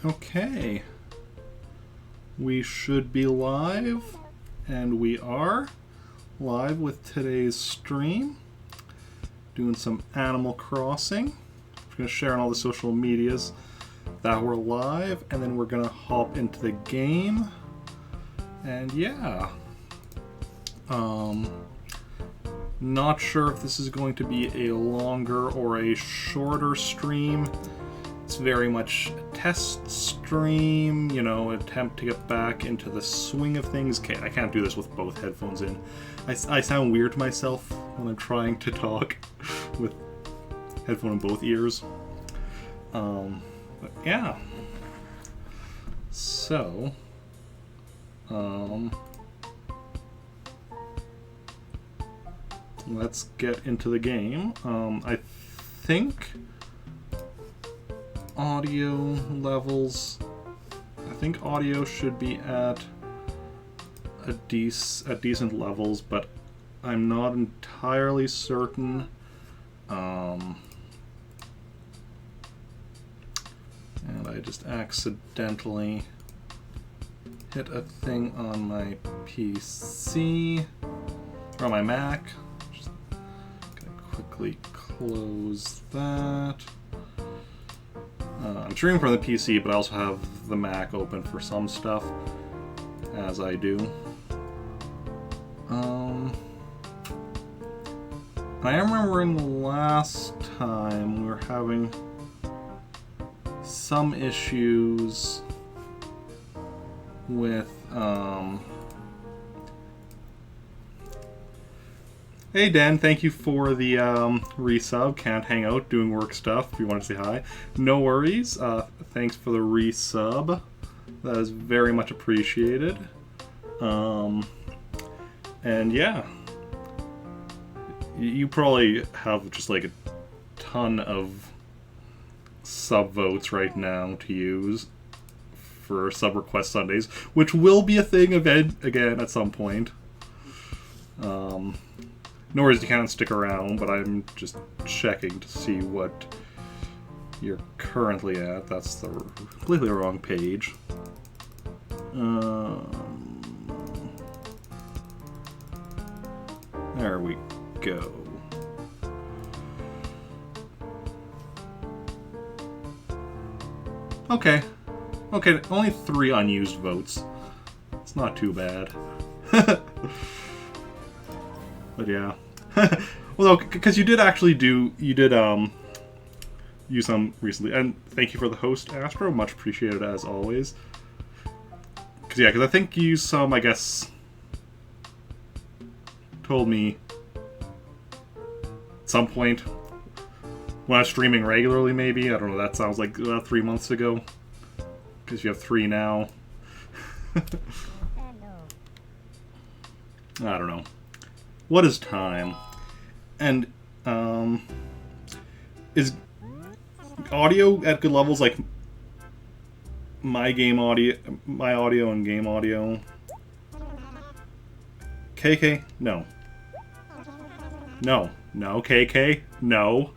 Okay. We should be live, and we are live with today's stream. Doing some Animal Crossing. We're going to share on all the social medias that we're live, and then we're going to hop into the game. And yeah. Not sure if this is going to be a longer or a shorter stream. It's very much a test stream, you know, attempt to get back into the swing of things. Okay, I can't do this with both headphones in. I sound weird to myself when I'm trying to talk with headphone in both ears. But yeah. So, let's get into the game. I think audio levels, I think audio should be at decent levels, but I'm not entirely certain. And I just accidentally hit a thing on my PC or on my Mac. Just gonna quickly close that. I'm streaming from the PC, but I also have the Mac open for some stuff, as I do. I am remembering the last time we were having some issues with, Hey Dan, thank you for the resub. Can't hang out, doing work stuff. If you want to say hi, no worries. Thanks for the resub. That is very much appreciated. And yeah, you probably have just like a ton of sub votes right now to use for sub request Sundays, which will be a thing again at some point. No worries, you can't stick around, but I'm just checking to see what you're currently at. That's the completely wrong page. There we go. Okay, only 3 unused votes. It's not too bad. But yeah. Well, because you did use some recently, and thank you for the host, Astro. Much appreciated as always. Because I think you used some, I guess, told me at some point when I was streaming regularly, maybe. I don't know, that sounds like about 3 months ago. Because you have 3 now. I don't know. What is time? And is audio at good levels, like my audio and game audio? KK? No. No, KK? No.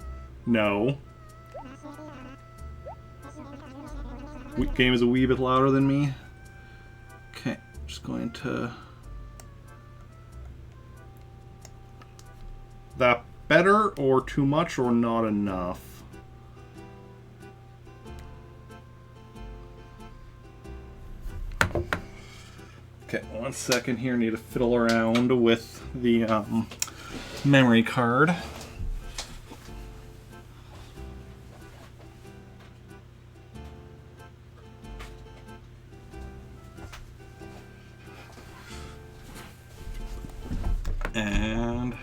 Game is a wee bit louder than me. Okay, just going to... That better, or too much, or not enough? Okay, 1 second here. Need to fiddle around with the memory card. And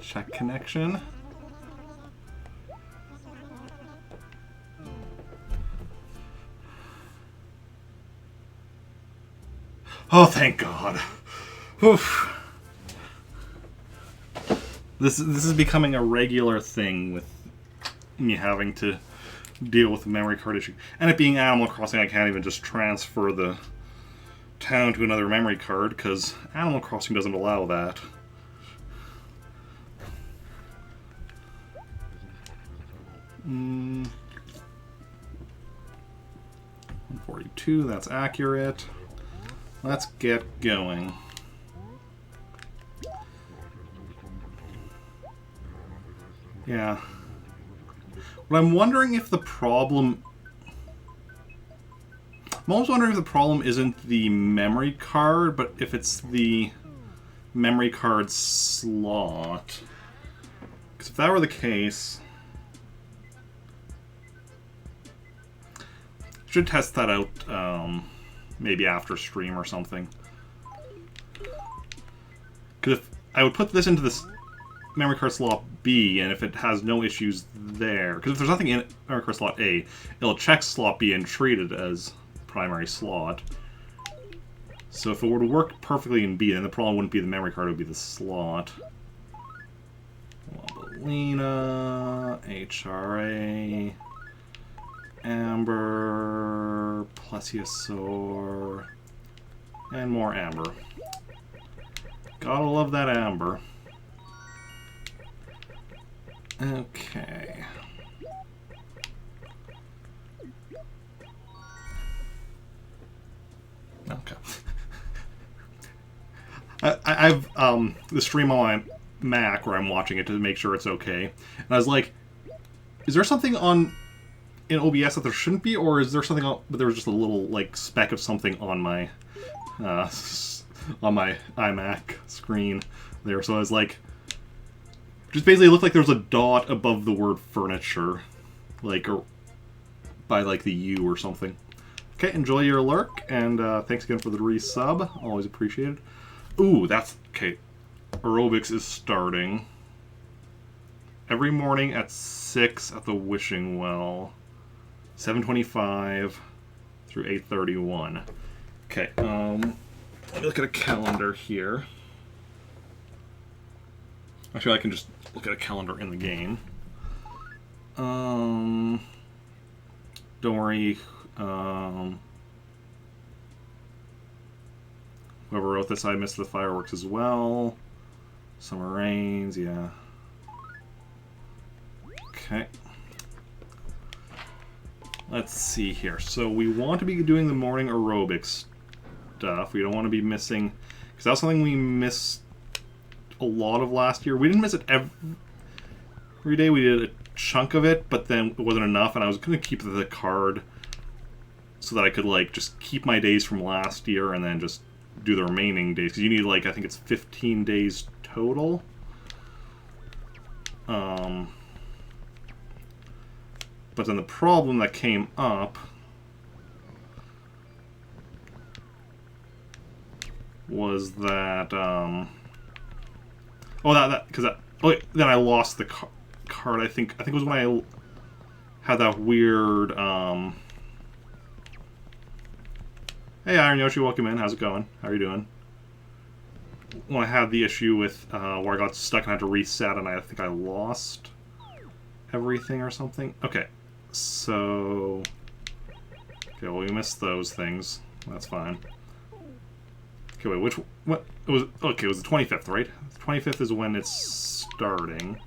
check connection. Oh, thank God. Oof. This is becoming a regular thing with me having to deal with the memory card issue. And it being Animal Crossing, I can't even just transfer the town to another memory card, because Animal Crossing doesn't allow that. 2, that's accurate. Let's get going. Yeah. But I'm wondering if the problem... I'm always wondering if the problem isn't the memory card, but if it's the memory card slot. Because if that were the case... Should test that out maybe after stream or something. Because if I would put this into this memory card slot B, and if it has no issues there, because if there's nothing in memory card slot A, it'll check slot B and treat it as primary slot. So if it were to work perfectly in B, then the problem wouldn't be the memory card, it would be the slot. Lina, HRA, Amber, Plesiosaur, and more Amber. Gotta love that Amber. Okay. Okay. I've the stream on my Mac where I'm watching it to make sure it's okay. And I was like, is there something on in OBS that there shouldn't be, or is there something on, but there was just a little like speck of something on my iMac screen there. So I was like, just basically it looked like there was a dot above the word furniture, like, or by like the U or something. Okay, enjoy your lurk, and thanks again for the resub. Always appreciated. Ooh, that's okay. Aerobics is starting every morning at 6 at the Wishing Well, 7:25 through 8:31. Okay, let me look at a calendar here. Actually, I can just look at a calendar in the game. Don't worry. Whoever wrote this, I missed the fireworks as well. Summer rains, yeah. Okay. Let's see here. So we want to be doing the morning aerobics stuff. We don't want to be missing... Because that was something we missed a lot of last year. We didn't miss it every day. We did a chunk of it, but then it wasn't enough, and I was going to keep the card so that I could, like, just keep my days from last year and then just do the remaining days. Because you need, like, I think it's 15 days total. But then the problem that came up was that, then I lost the card. I think it was when I had that weird, Hey Iron Yoshi, welcome in. How's it going? How are you doing? When I had the issue with where I got stuck and I had to reset, and I think I lost everything or something. Okay, so okay, well we missed those things. That's fine. Okay, wait, what? It was okay. It was the 25th, right? The 25th is when it's starting.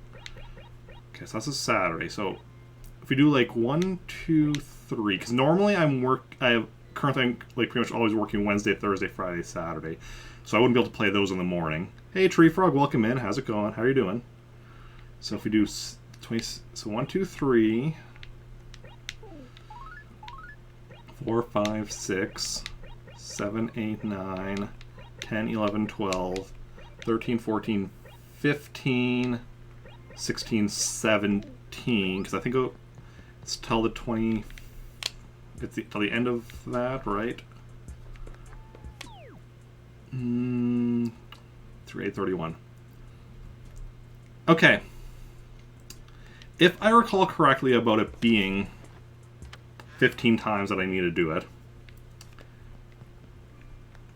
Okay, so that's a Saturday. So if we do like 1, 2, 3, because normally I currently I'm like pretty much always working Wednesday, Thursday, Friday, Saturday. So I wouldn't be able to play those in the morning. Hey Tree Frog, welcome in. How's it going? How are you doing? So if we do 20, so 1, 2, 3, 4, 5, 6, 7, 8, 9, 10, 11, 12, 13, 14, 15, 16, 17, because I think it's till the 20, it's till the end of that, right? Through 8:31. Okay. If I recall correctly about it being 15 times that I need to do it,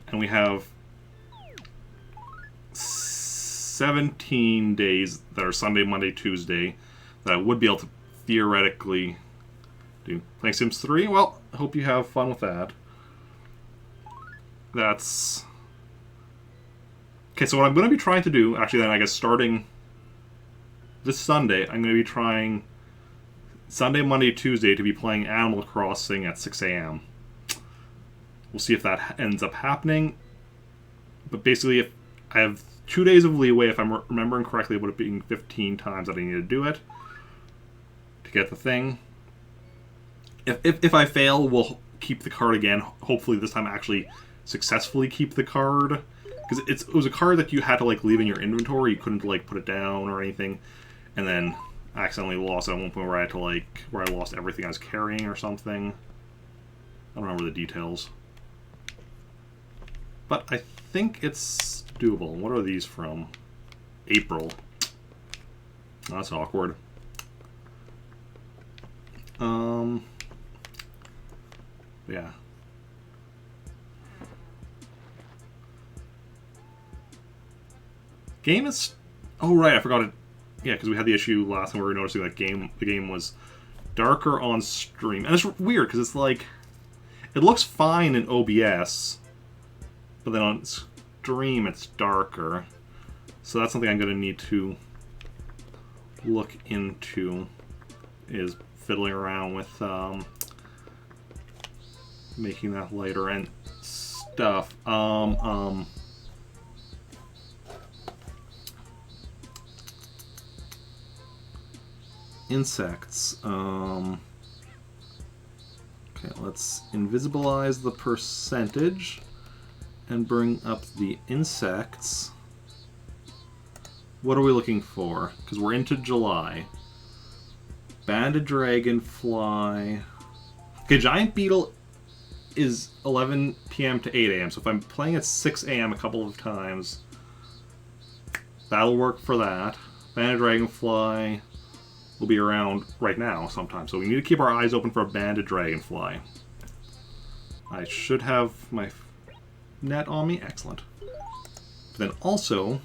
and we have 17 days that are Sunday, Monday, Tuesday that I would be able to theoretically do. Playing Sims 3? Well, I hope you have fun with that. That's... Okay, so what I'm going to be trying to do, actually then I guess starting this Sunday, I'm going to be trying Sunday, Monday, Tuesday to be playing Animal Crossing at 6 a.m. We'll see if that ends up happening. But basically, if I have 2 days of leeway, if I'm remembering correctly, about it being 15 times that I need to do it to get the thing. If I fail, we'll keep the card again. Hopefully this time I actually successfully keep the card. Because it was a card that you had to like leave in your inventory. You couldn't like put it down or anything. And then I accidentally lost it at one point where I had to where I lost everything I was carrying or something. I don't remember the details. But I think it's doable. What are these from? April. Oh, that's awkward. Yeah. Game is... Oh, right, I forgot it. Yeah, because we had the issue last time where we were noticing that the game was darker on stream. And it's weird, because it's like... It looks fine in OBS, but then on stream it's darker. So that's something I'm going to need to look into, is fiddling around with making that lighter and stuff. Insects. Okay, let's invisibilize the percentage and bring up the insects. What are we looking for? Because we're into July. Banded dragonfly. Okay, giant beetle is 11 p.m. to 8 a.m. So if I'm playing at 6 a.m. a couple of times, that'll work for that. Banded dragonfly will be around right now sometime. So we need to keep our eyes open for a banded dragonfly. I should have my net on me. Excellent. But then also,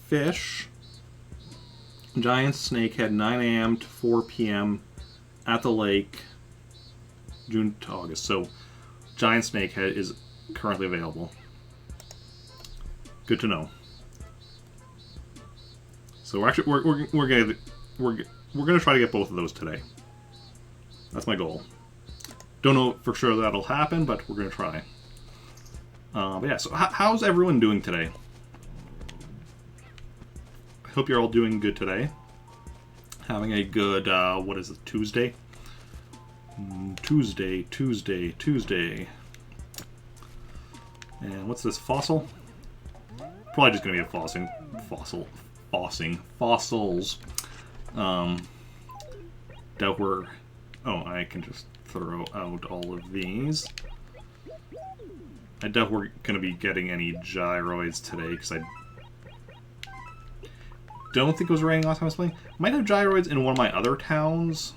fish. Giant snakehead, 9 a.m. to 4 p.m. at the lake, June to August. So, giant snakehead is currently available. Good to know. So we're actually we're gonna try to get both of those today. That's my goal. Don't know for sure that'll happen, but we're gonna try. But yeah. So how's everyone doing today? I hope you're all doing good today. Having a good, what is it, Tuesday? Tuesday. And what's this, fossil? Probably just gonna be a fossils. Doubt we're... Oh, I can just throw out all of these. I doubt we're gonna be getting any gyroids today, because I don't think it was raining last time I was playing. Might have gyroids in one of my other towns.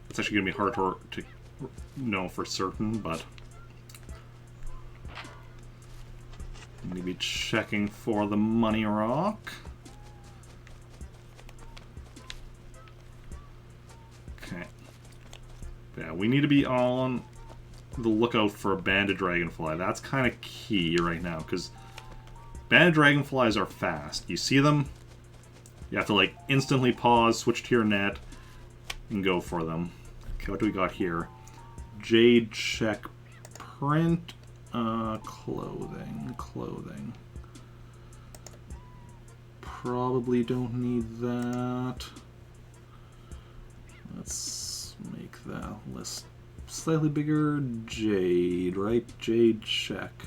It's actually going to be hard to know for certain, but I'm going to be checking for the money rock. Okay. Yeah, we need to be on the lookout for a banded dragonfly. That's kind of key right now, because banded dragonflies are fast. You see them, you have to like instantly pause, switch to your net, and go for them. Okay, what do we got here? Jade check print, clothing. Probably don't need that. Let's make that list slightly bigger. Jade, right? Jade check.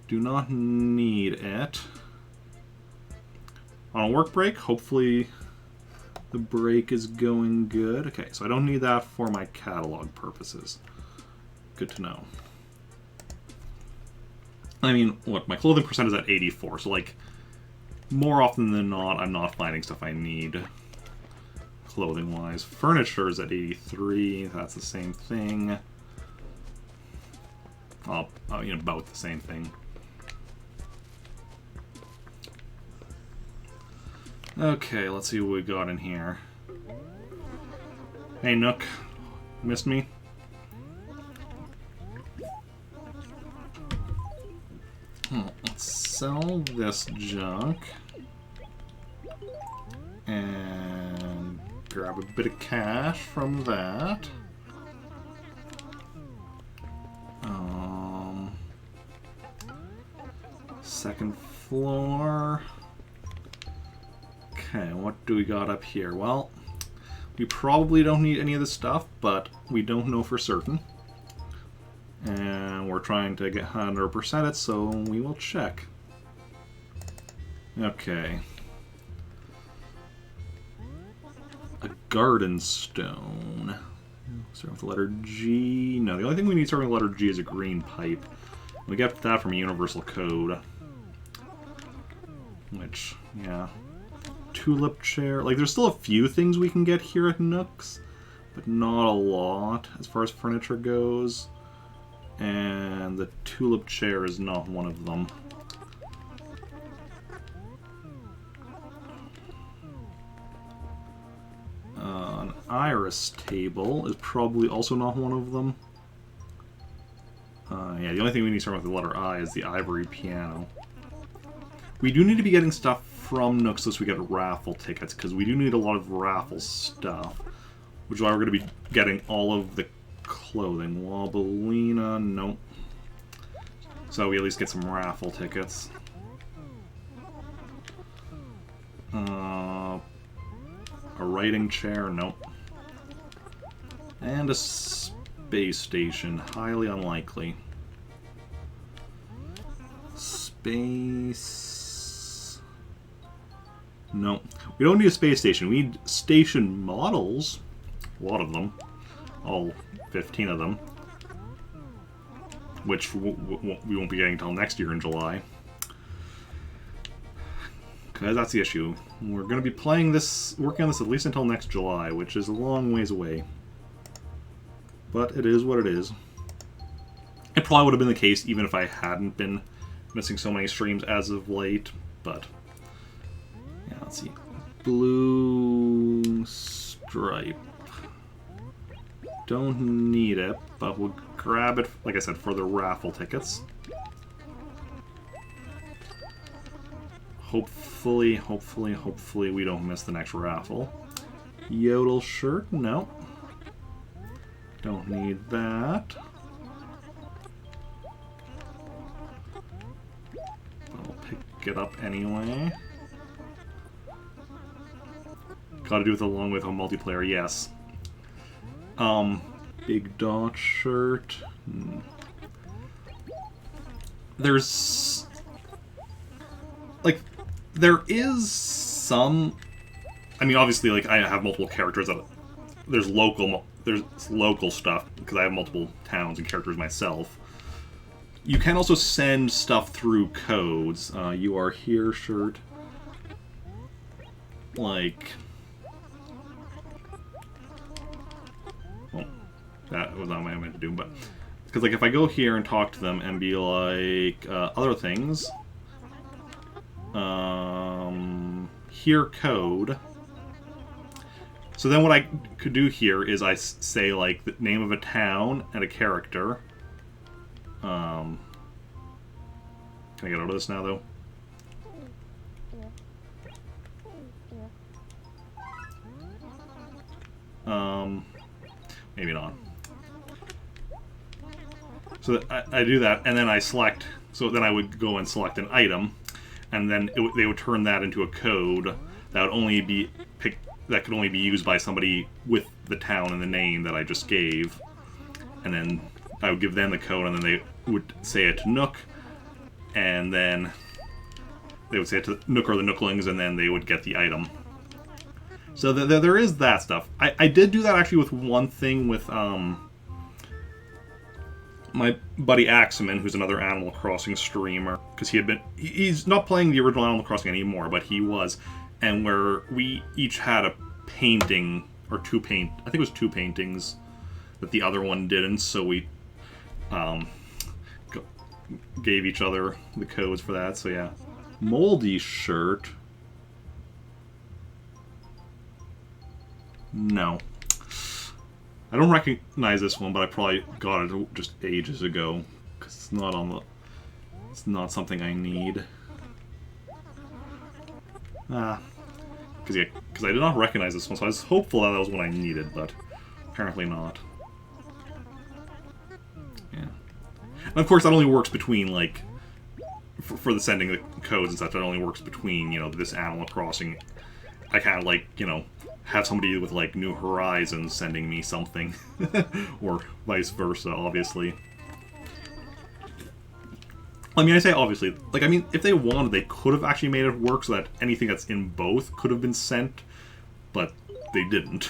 Do not need it. On a work break, hopefully the break is going good. Okay, so I don't need that for my catalog purposes. Good to know. I mean, look, my clothing percent is at 84, so like, more often than not, I'm not finding stuff I need clothing-wise. Furniture is at 83, that's the same thing. About the same thing. Okay, let's see what we got in here. Hey, Nook. Missed me? Let's sell this junk. And grab a bit of cash from that. second floor. Okay, what do we got up here? Well, we probably don't need any of this stuff, but we don't know for certain. And we're trying to get 100% it, so we will check. Okay. A garden stone. Start with the letter G. No, the only thing we need starting with the letter G is a green pipe. We get that from a universal code. Which, yeah. Tulip chair. Like, there's still a few things we can get here at Nook's, but not a lot as far as furniture goes. And the tulip chair is not one of them. An iris table is probably also not one of them. Yeah, the only thing we need to start with the letter I is the Ivory Piano. We do need to be getting stuff from Nook's so we get raffle tickets, because we do need a lot of raffle stuff. Which is why we're going to be getting all of the clothing. Wobbleina, nope. So we at least get some raffle tickets. A writing chair, nope. And a space station, highly unlikely. Space... No. We don't need a space station. We need station models. A lot of them. All 15 of them. Which we won't be getting until next year in July. Because that's the issue. We're going to be playing this, working on this at least until next July, which is a long ways away. But it is what it is. It probably would have been the case even if I hadn't been missing so many streams as of late, but... Yeah, let's see. Blue stripe. Don't need it, but we'll grab it, like I said, for the raffle tickets. Hopefully we don't miss the next raffle. Yodel shirt, no. Don't need that. I'll pick it up anyway. Gotta do it along with a multiplayer, yes. Big dot shirt. There's... like, there is some... I mean, obviously, like, I have multiple characters that... There's local stuff, because I have multiple towns and characters myself. You can also send stuff through codes. You are here shirt. Like... Well, that was not what I meant to do, but... Because, like, if I go here and talk to them and be like, other things... here code. So then what I could do here is I say, like, the name of a town and a character. Can I get out of this now, though? Maybe not. So I do that, and then I select... So then I would go and select an item, and then they would turn that into a code that would only be that could only be used by somebody with the town and the name that I just gave. And then I would give them the code, and then they would say it to Nook, and then they would say it to Nook or the Nooklings, and then they would get the item. So there is that stuff. I did do that actually with one thing with my buddy Axeman, who's another Animal Crossing streamer, because he's not playing the original Animal Crossing anymore, but he was, and where we each had a painting, or I think it was two paintings that the other one didn't, so we gave each other the codes for that, so yeah. Moldy shirt. No. I don't recognize this one, but I probably got it just ages ago, because it's not on the... It's not something I need. Because I did not recognize this one, so I was hopeful that was what I needed, but apparently not. Yeah. And of course, that only works between, like, for the sending the codes and such, that only works between, you know, this Animal Crossing. I kind of like, you know, have somebody with like New Horizons sending me something, or vice versa, obviously. I mean, I say obviously, like, I mean, if they wanted, they could have actually made it work so that anything that's in both could have been sent, but they didn't.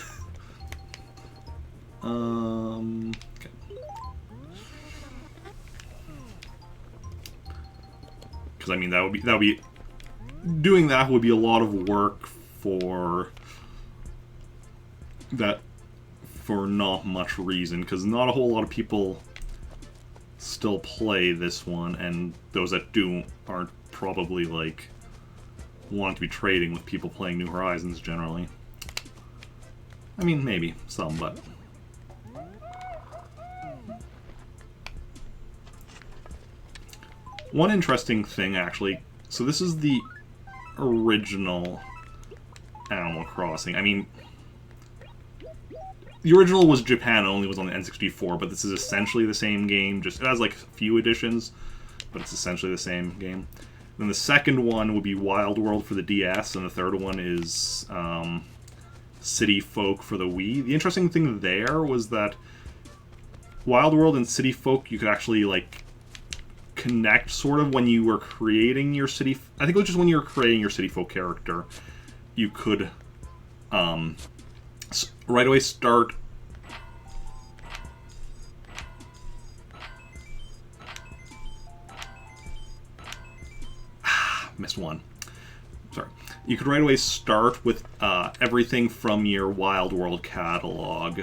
Okay. Because I mean, that would be doing that would be a lot of work for not much reason, because not a whole lot of people still play this one, and those that do aren't probably like want to be trading with people playing New Horizons generally. I mean, maybe some, but one interesting thing actually, so this is the original Animal Crossing. I mean, the original was Japan only, was on the N64, but this is essentially the same game. Just it has like a few additions, but it's essentially the same game. Then the second one would be Wild World for the DS, and the third one is City Folk for the Wii. The interesting thing there was that Wild World and City Folk, you could actually like connect sort of when you were creating your city. I think it was just when you were creating your City Folk character, you could right away start missed one. Sorry. You could right away start with everything from your Wild World catalog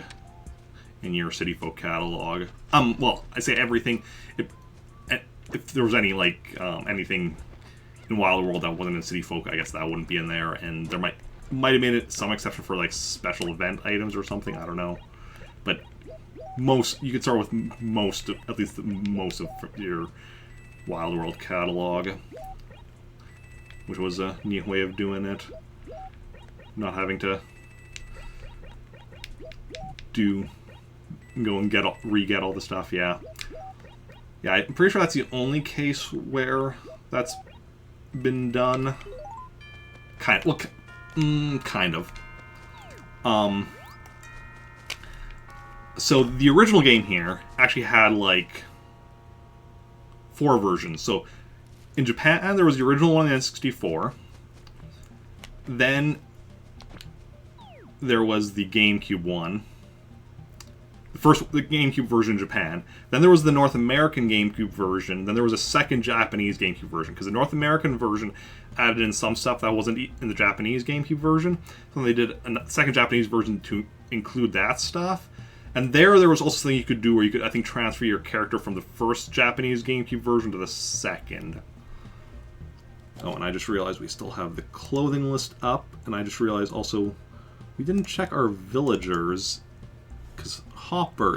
in your City Folk catalog. Well, I say everything. If there was any like anything in Wild World that wasn't in City Folk, I guess that wouldn't be in there, and there might have made it some exception for like special event items or something. I don't know, but you could start with most, at least most of your Wild World catalog, which was a neat way of doing it. Not having to go and re-get all the stuff. Yeah, I'm pretty sure that's the only case where that's been done. Kind of. So the original game here actually had like 4 versions. So in Japan, there was the original one in N64. Then there was the GameCube one. The GameCube version in Japan. Then there was the North American GameCube version. Then there was a second Japanese GameCube version, because the North American version added in some stuff that wasn't in the Japanese GameCube version. So they did a second Japanese version to include that stuff. And there was also something you could do where you could, I think, transfer your character from the first Japanese GameCube version to the second. Oh, and I just realized we still have the clothing list up, and I just realized also we didn't check our villagers, because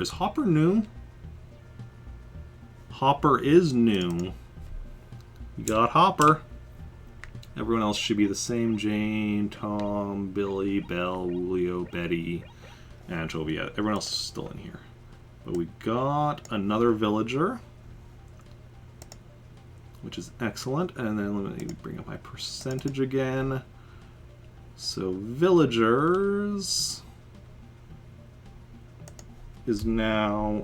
is Hopper new? Hopper is new. We got Hopper. Everyone else should be the same. Jane, Tom, Billy, Belle, Julio, Betty, Anchovy. Everyone else is still in here. But we got another villager, which is excellent. And then let me bring up my percentage again. So villagers is now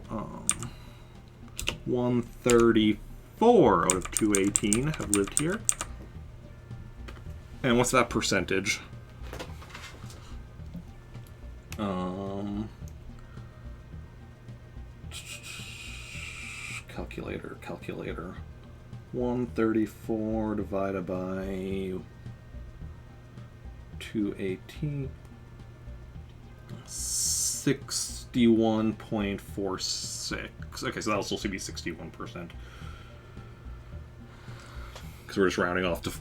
134 out of 218 have lived here. And what's that percentage? Calculator. 134 divided by 218. 61.46. Okay, so that'll still be 61%. Because we're just rounding off to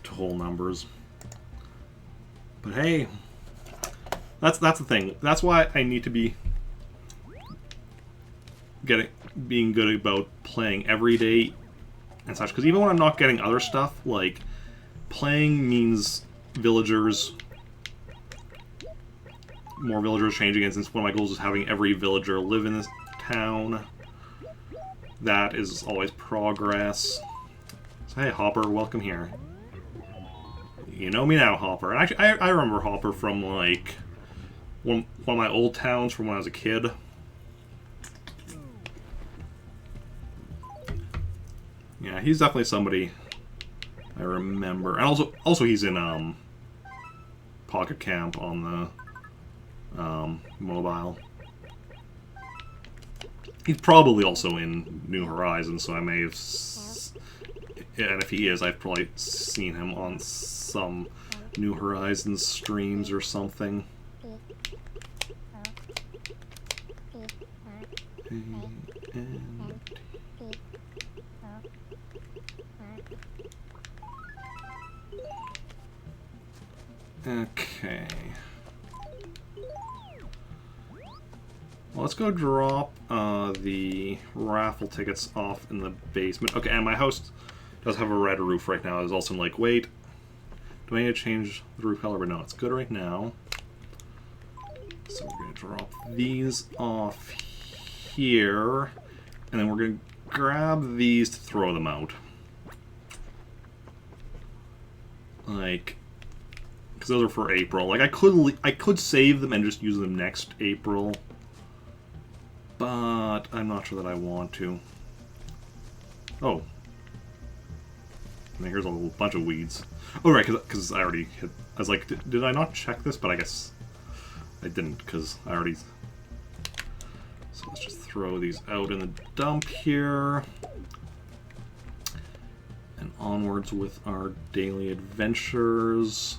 whole numbers. But hey, that's the thing. That's why I need to be being good about playing every day and such. Because even when I'm not getting other stuff, like playing means more villagers changing, and since one of my goals is having every villager live in this town, that is always progress. So, hey, Hopper, welcome here. You know me now, Hopper. And actually, I remember Hopper from, like, one of my old towns from when I was a kid. Yeah, he's definitely somebody I remember. And also he's in, Pocket Camp on the, mobile. He's probably also in New Horizons, so I may have... and if he is, I've probably seen him on some New Horizons streams or something. Okay. Well, let's go drop the raffle tickets off in the basement. Okay, and my house does have a red roof right now. I was also like, wait, do I need to change the roof color? But no, it's good right now. So we're going to drop these off here, and then we're going to grab these to throw them out. Like, because those are for April. Like, I could save them and just use them next April, but I'm not sure that I want to. Oh. And here's a whole bunch of weeds. Oh, right, because I already hit... I was like, did I not check this? But I guess I didn't, because I already... So let's just throw these out in the dump here. And onwards with our daily adventures.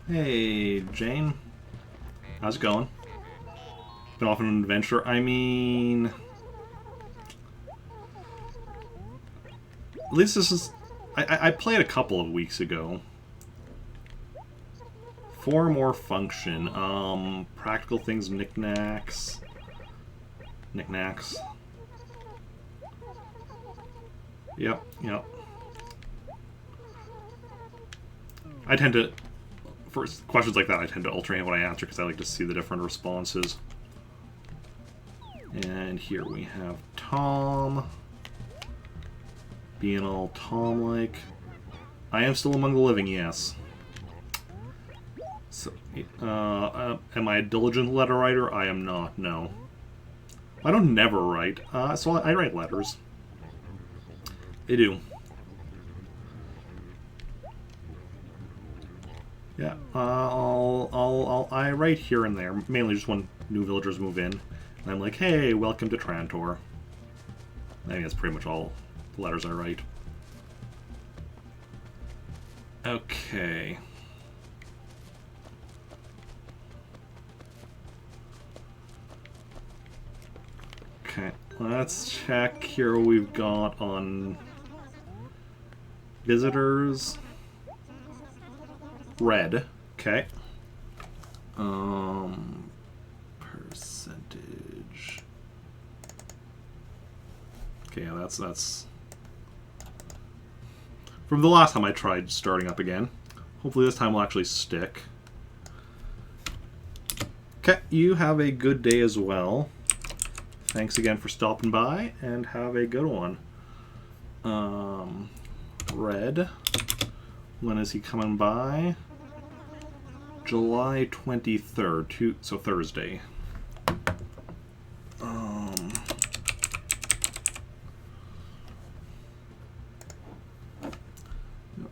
Hey, Jane. How's it going? Been off on an adventure? I mean... At least this is... I played a couple of weeks ago. 4 more function. Practical things, knickknacks. Knickknacks. Yep, yep. I tend to... For questions like that, I tend to alternate what I answer because I like to see the different responses. And here we have Tom. Being all Tom-like. I am still among the living, yes. So, am I a diligent letter writer? I am not, no. I don't never write, so I write letters. I do. Yeah, I write here and there, mainly just when new villagers move in, and I'm like, hey, welcome to Trantor. I think that's pretty much all the letters I write. Okay. Okay, let's check here what we've got on visitors. Red. Okay. Percentage. Okay, yeah, that's from the last time I tried starting up again. Hopefully this time will actually stick. Okay, you have a good day as well. Thanks again for stopping by, and have a good one. Red. When is he coming by? July 23rd, so Thursday.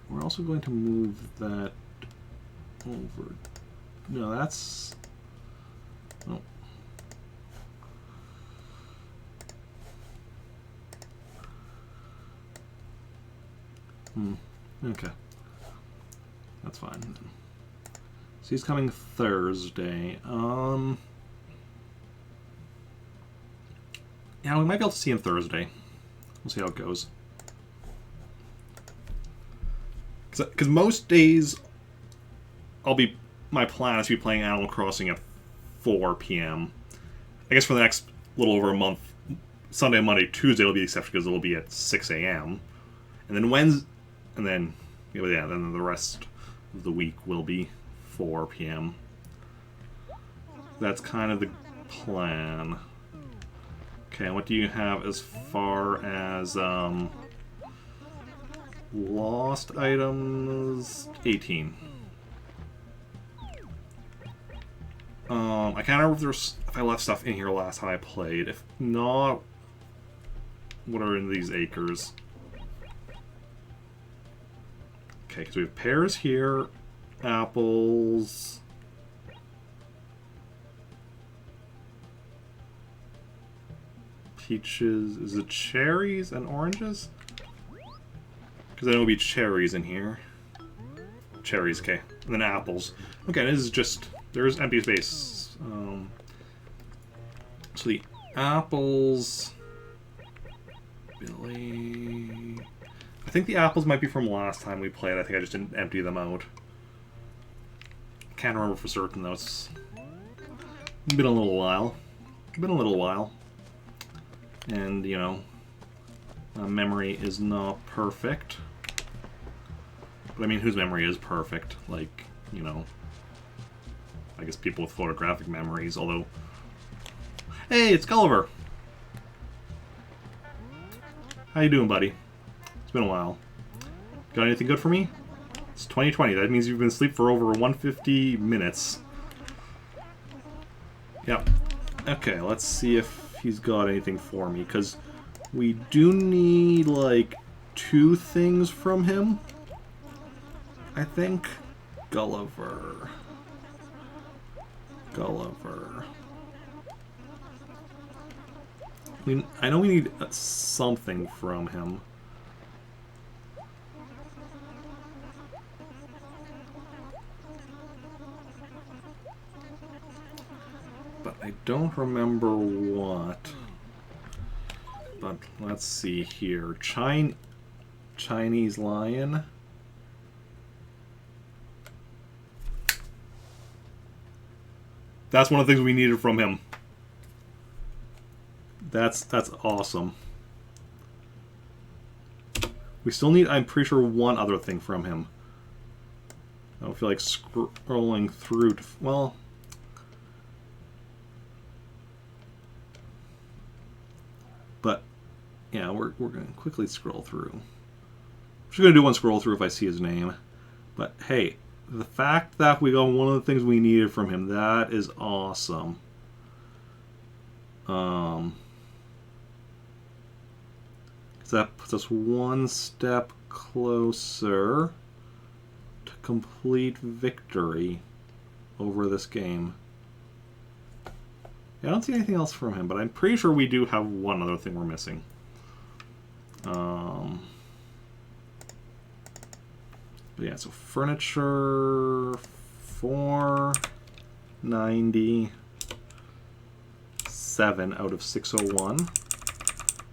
We're also going to move that over. No, that's... Oh. Okay. That's fine. So he's coming Thursday. Yeah, we might be able to see him Thursday. We'll see how it goes. Because most days, my plan is to be playing Animal Crossing at 4 p.m. I guess for the next little over a month, Sunday, Monday, Tuesday will be the exception because it will be at 6 a.m. And then Wednesday, and then, yeah, then the rest of the week will be 4 p.m. That's kind of the plan. Okay, what do you have as far as lost items? 18. I can't remember if I left stuff in here last time I played. If not, what are in these acres? Okay, because we have pears here, apples. Peaches. Is it cherries and oranges? Because there will be cherries in here. Cherries, okay. And then apples. Okay, this is just... There's empty space. So the apples... Billy... I think the apples might be from last time we played. I think I just didn't empty them out. Can't remember for certain, though. It's been a little while. Been a little while. And, you know, memory is not perfect. But I mean, whose memory is perfect? Like, you know, I guess people with photographic memories, although... Hey, it's Gulliver! How you doing, buddy? It's been a while. Got anything good for me? It's 2020. That means you've been asleep for over 150 minutes. Yep. Okay, let's see if he's got anything for me, because we do need, like, 2 things from him, I think. Gulliver. Gulliver. I know we need something from him. But I don't remember what. But let's see here. Chinese lion. That's one of the things we needed from him. That's awesome. We still need, I'm pretty sure, one other thing from him. I don't feel like scrolling through to, well... But, yeah, we're going to quickly scroll through. I'm just going to do one scroll through if I see his name. But, hey, the fact that we got one of the things we needed from him, that is awesome. That puts us one step closer to complete victory over this game. Yeah, I don't see anything else from him, but I'm pretty sure we do have one other thing we're missing. But yeah, so furniture, 497 out of 601.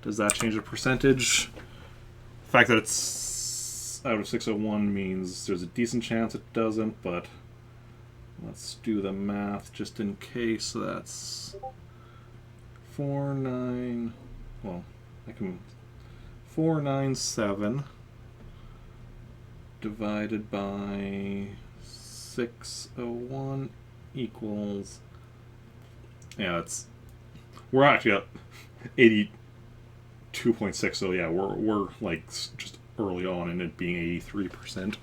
Does that change the percentage? The fact that it's out of 601 means there's a decent chance it doesn't, but let's do the math just in case. That's 497 divided by 601 equals, yeah, we're actually at 82.6, so yeah, we're like just early on in it being 83%.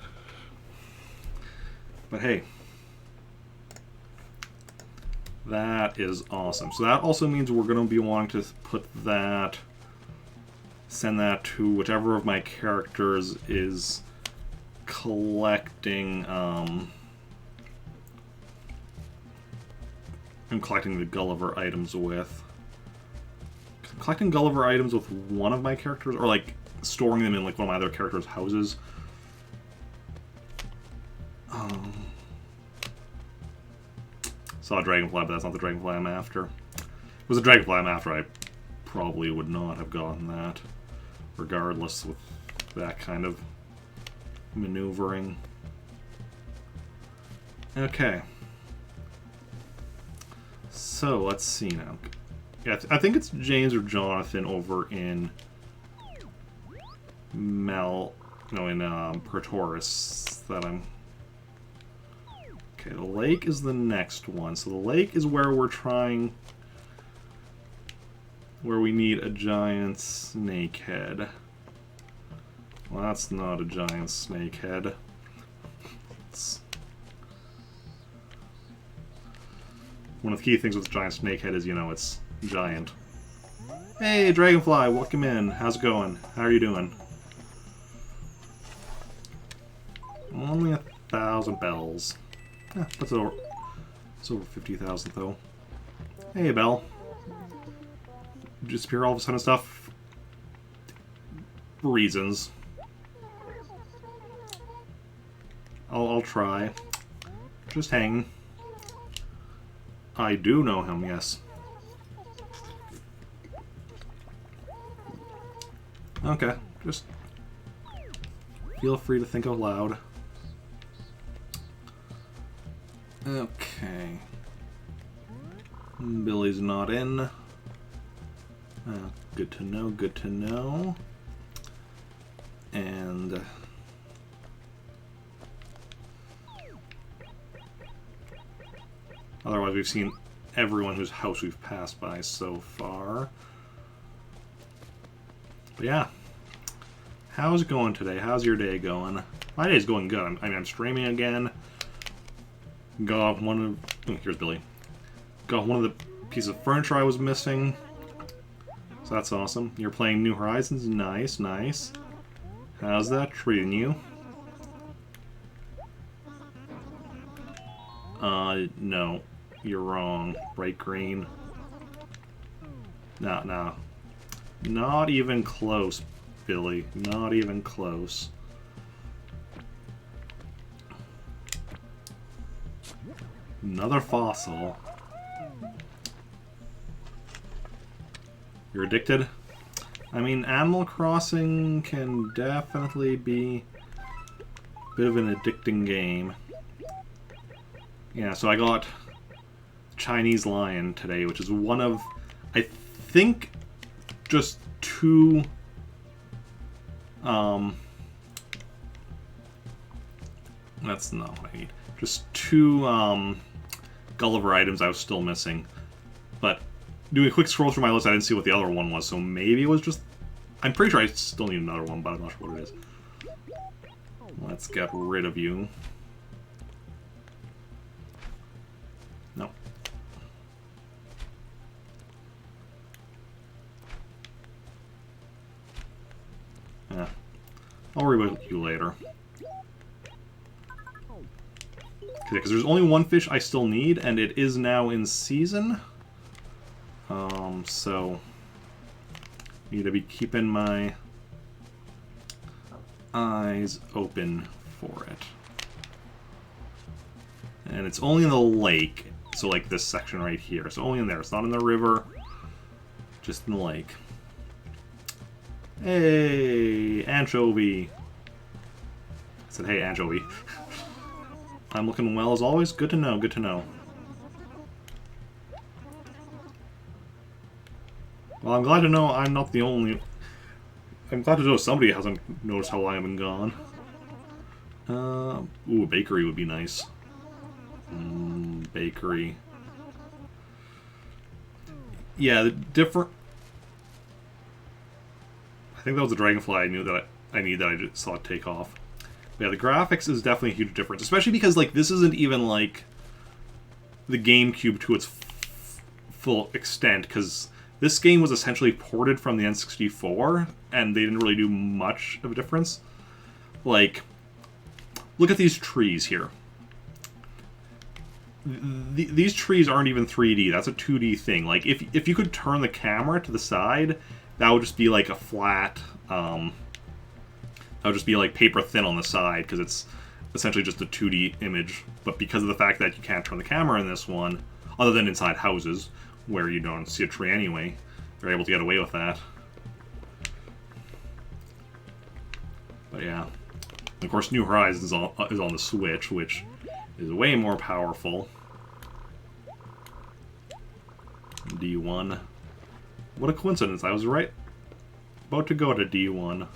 But hey, that is awesome. So that also means we're going to be wanting to send that to whichever of my characters is collecting, I'm collecting the Gulliver items with. Collecting Gulliver items with one of my characters, or like storing them in like one of my other characters' houses. Saw a dragonfly, but that's not the dragonfly I'm after. If it was a dragonfly I'm after, I probably would not have gotten that, regardless with that kind of maneuvering. Okay. So, let's see now. Yeah, I think it's James or Jonathan over in Pretoris that I'm... Okay, the lake is the next one. So the lake is where we're trying... where we need a giant snakehead. Well, that's not a giant snakehead. One of the key things with the giant snakehead is, you know, it's giant. Hey, Dragonfly, welcome in. How's it going? How are you doing? Only 1,000 bells. Yeah, that's over. It's over 50,000 though. Hey, Belle. Disappear all of a sudden stuff. Reasons. I'll try. Just hang. I do know him, yes. Okay, just feel free to think out loud. Okay. Billy's not in. Good to know, good to know. And otherwise, we've seen everyone whose house we've passed by so far. But yeah. How's it going today? How's your day going? My day's going good. I'm streaming again. Got one of... Oh, here's Billy. Got one of the pieces of furniture I was missing. So that's awesome. You're playing New Horizons? Nice, nice. How's that treating you? No. You're wrong. Bright green. No. Not even close, Billy. Not even close. Another fossil. You're addicted? I mean, Animal Crossing can definitely be a bit of an addicting game. Yeah, so I got Chinese Lion today, which is one of, I think, just two that's not what I need. Just two Gulliver items I was still missing. But doing a quick scroll through my list, I didn't see what the other one was, so maybe it was just... I'm pretty sure I still need another one, but I'm not sure what it is. Let's get rid of you. No. Yeah. I'll worry about you later. Because there's only one fish I still need, and it is now in season. So... need to be keeping my eyes open for it. And it's only in the lake, so like this section right here. So only in there. It's not in the river, just in the lake. Hey, anchovy. I said, hey, anchovy. I'm looking well as always. Good to know, good to know. Well, I'm glad to know I'm not the only... I'm glad to know somebody hasn't noticed how long I've been gone. Ooh, a bakery would be nice. Bakery. Yeah, the different... I think that was the dragonfly I knew that I need that I just saw it take off. But yeah, the graphics is definitely a huge difference. Especially because, like, this isn't even, like, the GameCube to its full extent, because... this game was essentially ported from the N64, and they didn't really do much of a difference. Like, look at these trees here. These trees aren't even 3D, that's a 2D thing. Like, if you could turn the camera to the side, that would just be like a flat, that would just be like paper thin on the side, because it's essentially just a 2D image. But because of the fact that you can't turn the camera in this one, other than inside houses, where you don't see a tree anyway, they're able to get away with that. But yeah. And of course, New Horizons is on the Switch, which is way more powerful. D1. What a coincidence, I was right about to go to D1.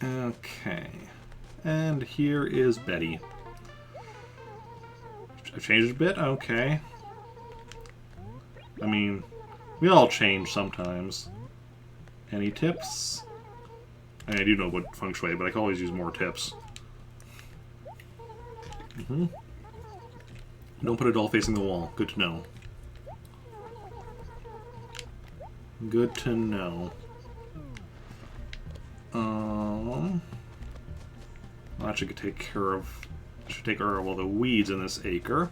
Okay. And here is Betty. I changed a bit? Okay. I mean, we all change sometimes. Any tips? I mean, I do know what feng shui, but I can always use more tips. Don't put a doll facing the wall. Good to know. Good to know. I should take care of all the weeds in this acre.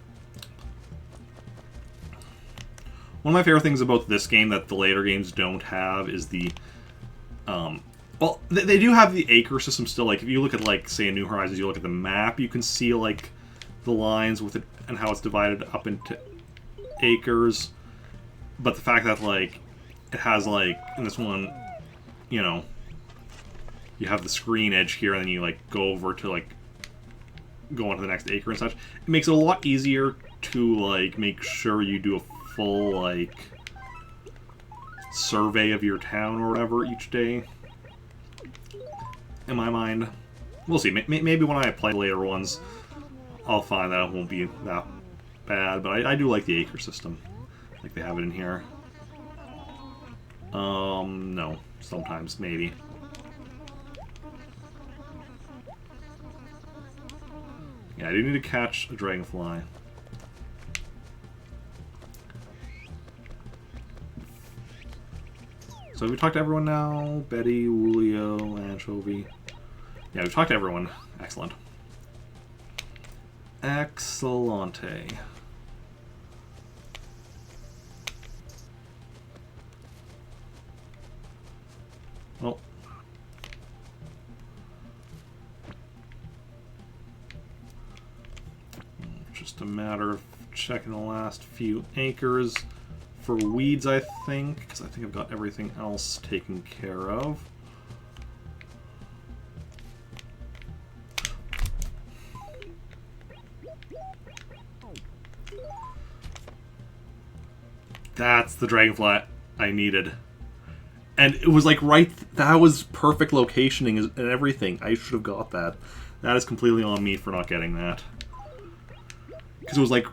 One of my favorite things about this game that the later games don't have is the well, they do have the acre system still. Like, if you look at, like, say, a New Horizons, you look at the map, you can see, like, the lines with it and how it's divided up into acres. But the fact that, like, it has, like, in this one, you know, you have the screen edge here, and then you, like, go over to, like, go on to the next acre and such. It makes it a lot easier to, like, make sure you do a full, like, survey of your town or whatever each day. In my mind. We'll see. Maybe when I play later ones, I'll find that it won't be that bad. But I do like the acre system. Like they have it in here. No. Sometimes, maybe. Yeah, I do need to catch a dragonfly. So have we talked to everyone now? Betty, Julio, Anchovy. Yeah, we've talked to everyone. Excellent. Excellente. Well. Just a matter of checking the last few acres for weeds, I think, because I think I've got everything else taken care of. That's the dragonfly I needed. And it was like right... That was perfect locationing and everything. I should have got that. That is completely on me for not getting that. Because it was like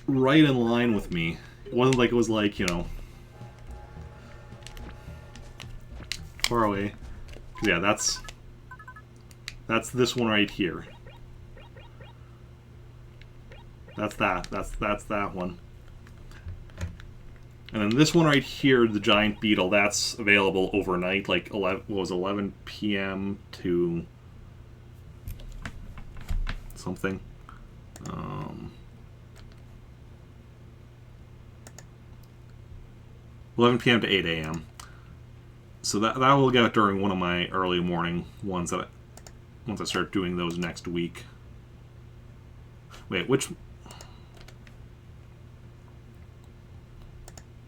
right in line with me. It wasn't like it was like, you know, far away. Yeah, that's this one right here. That's that one. And then this one right here, the giant beetle, that's available overnight, like 11 p.m. to something. 11 p.m. to 8 a.m. So that will get during one of my early morning ones that once I start doing those next week. Wait, which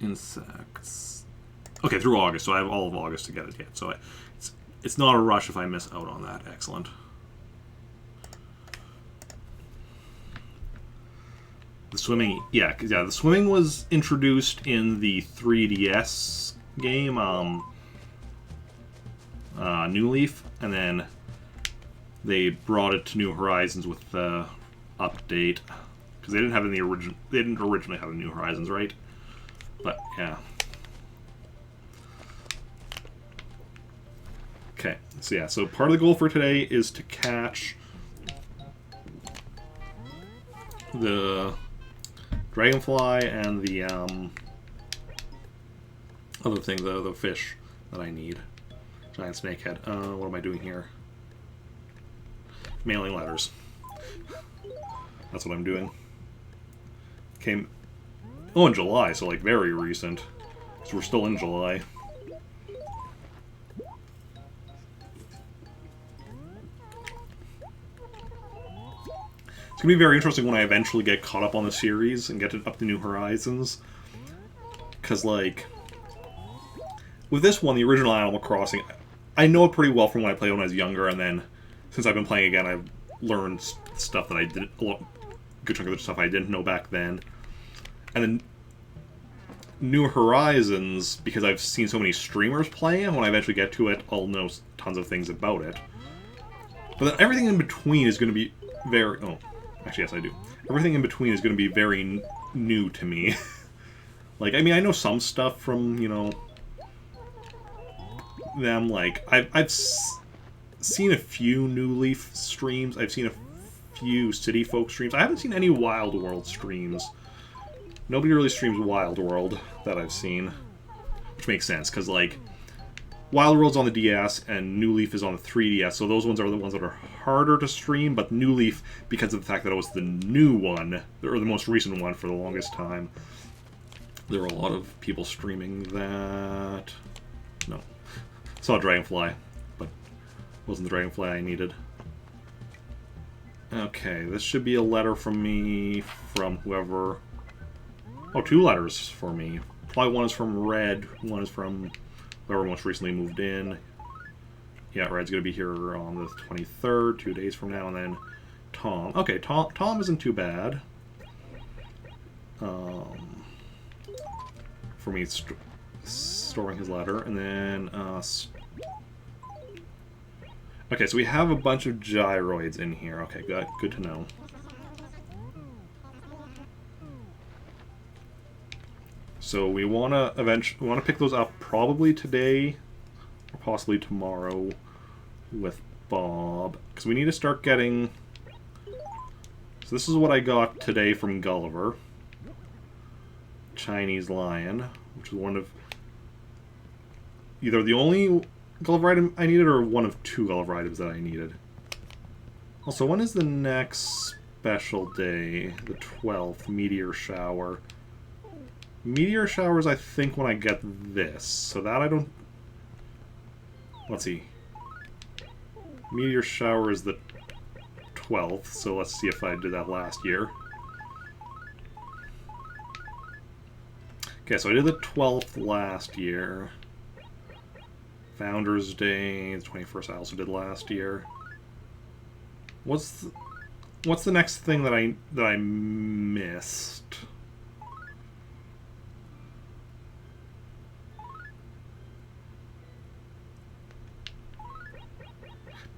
insects? Okay, through August, so I have all of August to get it yet. So it's not a rush if I miss out on that. Excellent. The swimming, yeah, the swimming was introduced in the 3DS game, New Leaf, and then they brought it to New Horizons with the update because they didn't have it in the original. They didn't originally have the New Horizons, right? But yeah. Okay, so yeah, so part of the goal for today is to catch the dragonfly and the other thing, the fish that I need. Giant snakehead. What am I doing here? Mailing letters. That's what I'm doing. Came... Oh, in July, so like very recent. Because we're still in July. It's going to be very interesting when I eventually get caught up on the series and get up to New Horizons. Because, like, with this one, the original Animal Crossing, I know it pretty well from when I played when I was younger, and then since I've been playing again, I've learned stuff that I didn't, a good chunk of the stuff I didn't know back then. And then New Horizons, because I've seen so many streamers play, and when I eventually get to it, I'll know tons of things about it. But then everything in between is going to be very... Oh, Actually, yes, I do. Everything in between is going to be very new to me. Like, I mean, I know some stuff from, you know, them. Like, I've seen a few New Leaf streams. I've seen a few City Folk streams. I haven't seen any Wild World streams. Nobody really streams Wild World that I've seen. Which makes sense, because, like, Wild World's on the DS, and New Leaf is on the 3DS, so those ones are the ones that are harder to stream, but New Leaf, because of the fact that it was the new one, or the most recent one for the longest time, there were a lot of people streaming that. No. Saw Dragonfly, but wasn't the Dragonfly I needed. Okay, this should be a letter from me, from whoever... Oh, 2 letters for me. Probably one is from Red, one is from whoever most recently moved in. Yeah, Red's going to be here on the 23rd, 2 days from now, and then Tom. Okay, Tom isn't too bad. For me, it's storing his letter, and then... Okay, so we have a bunch of gyroids in here. Okay, good to know. So we want to pick those up probably today or possibly tomorrow with Bob, because we need to start getting... So this is what I got today from Gulliver. Chinese lion, which is one of either the only Gulliver item I needed or one of 2 Gulliver items that I needed. Also, when is the next special day? The 12th, Meteor Shower. Meteor Shower is, I think, when I get this. So that I don't... Let's see. Meteor Shower is the 12th, so let's see if I did that last year. Okay, so I did the 12th last year. Founders Day, the 21st I also did last year. What's the next thing that I missed?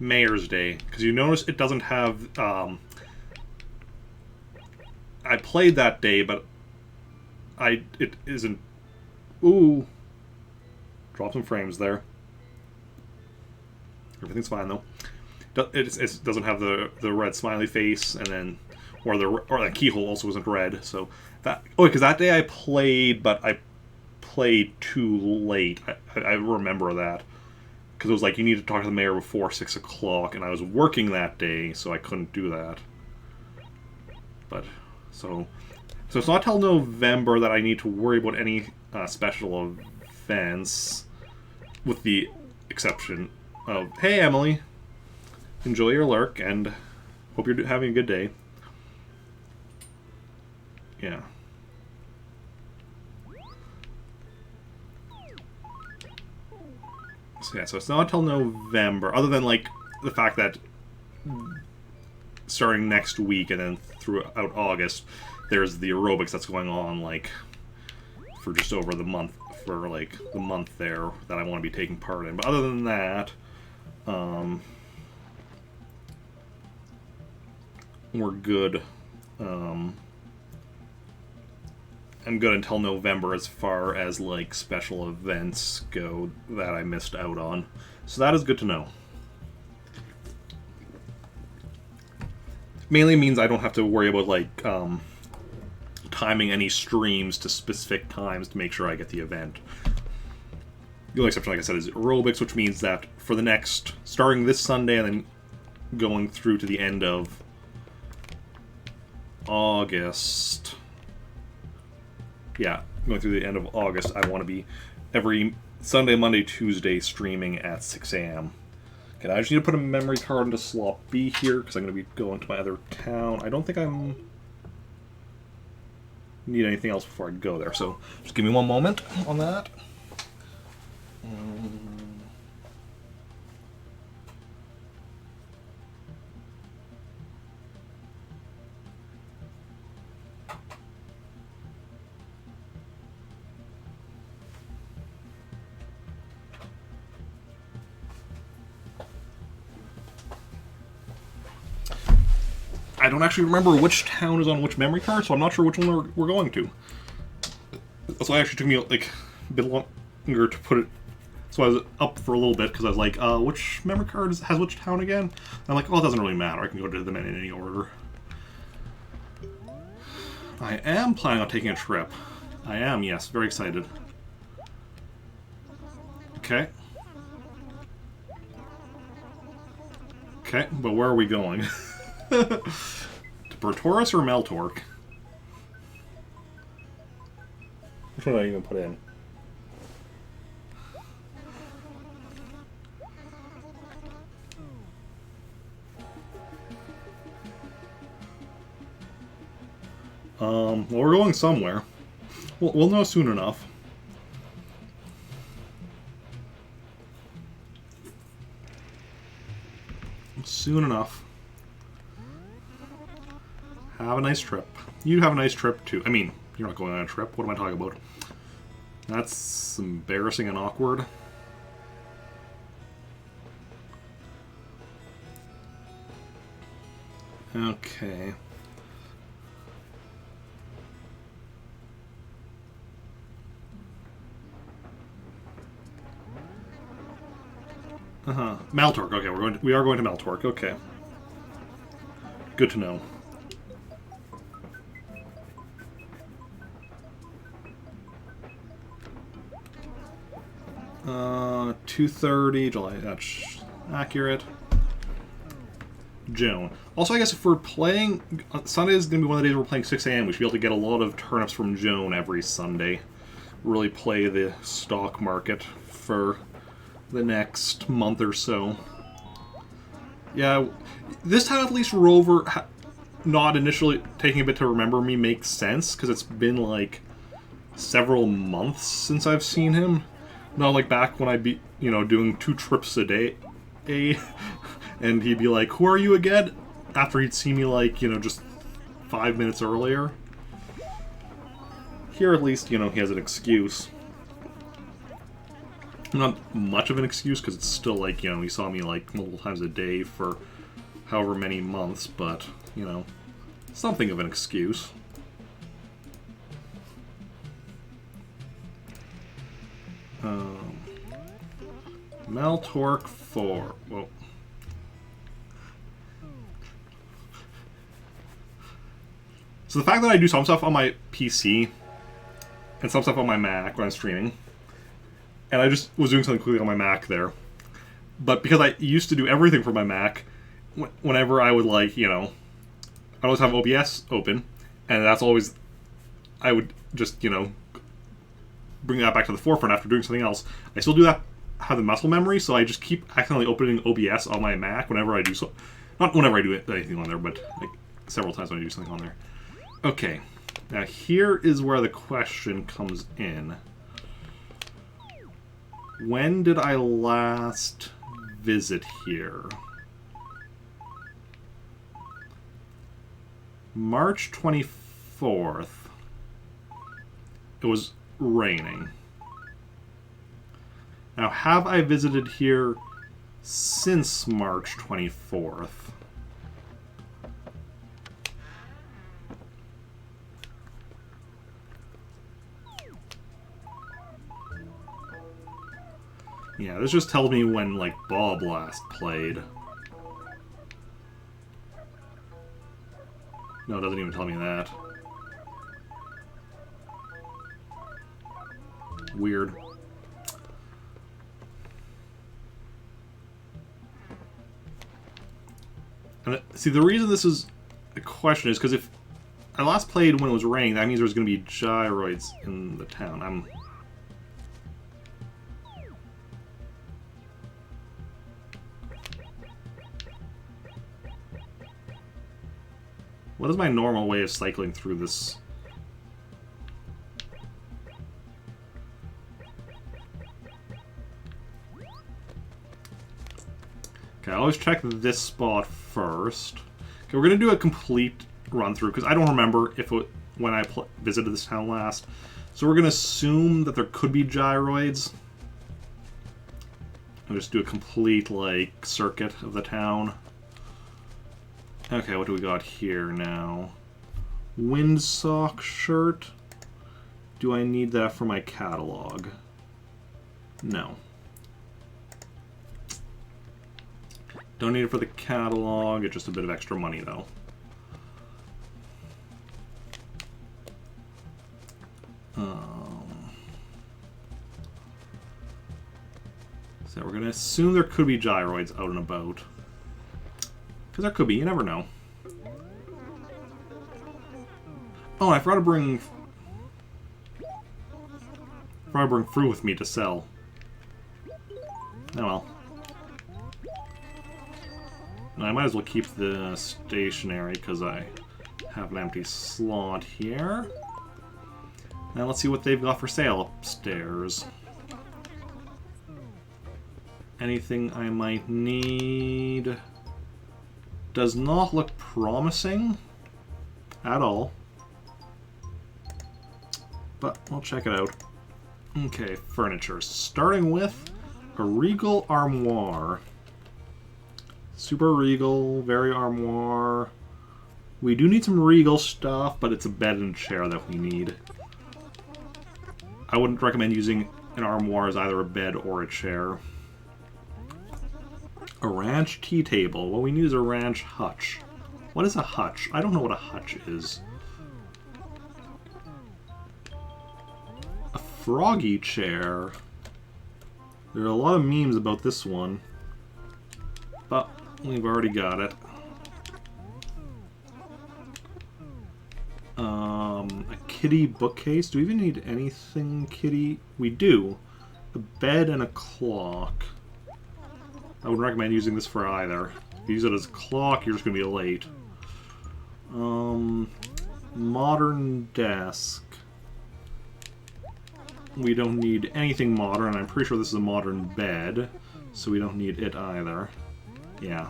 Mayor's Day, because you notice it doesn't have. I played that day, but it isn't. Ooh, drop some frames there. Everything's fine though. It doesn't have the red smiley face, and then or the keyhole also isn't red. So that because that day I played, but I played too late. I remember that. Because it was like, you need to talk to the mayor before 6 o'clock, and I was working that day, so I couldn't do that. But, so it's not till November that I need to worry about any special events, with the exception of, hey Emily, enjoy your lurk, and hope you're having a good day. Yeah. So yeah, so it's not until November, other than like the fact that starting next week and then throughout August, there's the aerobics that's going on like for just over the month, for like the month there that I want to be taking part in. But other than that, we're good. I'm good until November as far as like special events go that I missed out on. So that is good to know. Mainly means I don't have to worry about like timing any streams to specific times to make sure I get the event. The only exception, like I said, is aerobics, which means that for the next, starting this Sunday and then going through to the end of August... Yeah, going through the end of August, I want to be every Sunday, Monday, Tuesday streaming at 6 a.m. Okay, I just need to put a memory card into slot B here, because I'm going to be going to my other town. I don't think need anything else before I go there, so just give me one moment on that. I don't actually remember which town is on which memory card, so I'm not sure which one we're going to. That's why it actually took me like a bit longer to put it. So I was up for a little bit because I was like, which memory card has which town again? And I'm like, well, it doesn't really matter. I can go to them in any order. I am planning on taking a trip. I am, yes. Very excited. Okay. Okay, but where are we going? To Bertoris or Meltork? Which one did I even put in? Well, we're going somewhere. We'll know soon enough. Soon enough. Have a nice trip. You have a nice trip, too. I mean, you're not going on a trip. What am I talking about? That's embarrassing and awkward. Okay. Meltork. Okay, we are going to Meltork. Okay. Good to know. Uh, 2:30 July. That's accurate. Joan. Also, I guess if we're playing Sunday is going to be one of the days we're playing 6 a.m. We should be able to get a lot of turnips from Joan every Sunday. Really play the stock market for the next month or so. Yeah, this time at least Rover not initially taking a bit to remember me makes sense, because it's been like several months since I've seen him. Not like back when I'd be, doing 2 trips a day, and he'd be like, "Who are you again?" After he'd see me like, just 5 minutes earlier. Here at least, he has an excuse. Not much of an excuse, because it's still like, he saw me like multiple times a day for however many months, but, something of an excuse. Meltork 4. Whoa. So the fact that I do some stuff on my PC and some stuff on my Mac when I'm streaming, and I just was doing something quickly on my Mac there. But because I used to do everything from my Mac, whenever I would I always have OBS open, and that's always, I would just, bring that back to the forefront after doing something else. I still do that, have the muscle memory, so I just keep accidentally opening OBS on my Mac whenever I do so. Not whenever I do anything on there, but like several times when I do something on there. Okay, now here is where the question comes in. When did I last visit here? March 24th. It was raining. Now, have I visited here since March 24th? Yeah, this just tells me when, like, Bob last played. No, it doesn't even tell me that. Weird. And see, the reason this is a question is because if I last played when it was raining, that means there's going to be gyroids in the town. What is my normal way of cycling through this? Okay, I always check this spot first. Okay, we're going to do a complete run-through, because I don't remember when I visited this town last. So we're going to assume that there could be gyroids. I'll just do a complete, like, circuit of the town. Okay, what do we got here now? Windsock shirt. Do I need that for my catalog? No. Don't need it for the catalog. It's just a bit of extra money, though. So we're going to assume there could be gyroids out and about. Because there could be. You never know. Oh, I forgot to bring fruit with me to sell. Oh well. I might as well keep the stationery because I have an empty slot here. Now let's see what they've got for sale upstairs. Anything I might need. Does not look promising at all. But we'll check it out. Okay, furniture. Starting with a Regal Armoire. Super Regal, very Armoire. We do need some Regal stuff, but it's a bed and chair that we need. I wouldn't recommend using an Armoire as either a bed or a chair. A ranch tea table. What we need is a ranch hutch. What is a hutch? I don't know what a hutch is. A froggy chair. There are a lot of memes about this one. But we've already got it. A kitty bookcase. Do we even need anything kitty? We do. A bed and a clock. I wouldn't recommend using this for either. If you use it as a clock, you're just going to be late. Modern desk. We don't need anything modern. I'm pretty sure this is a modern bed, so we don't need it either. Yeah.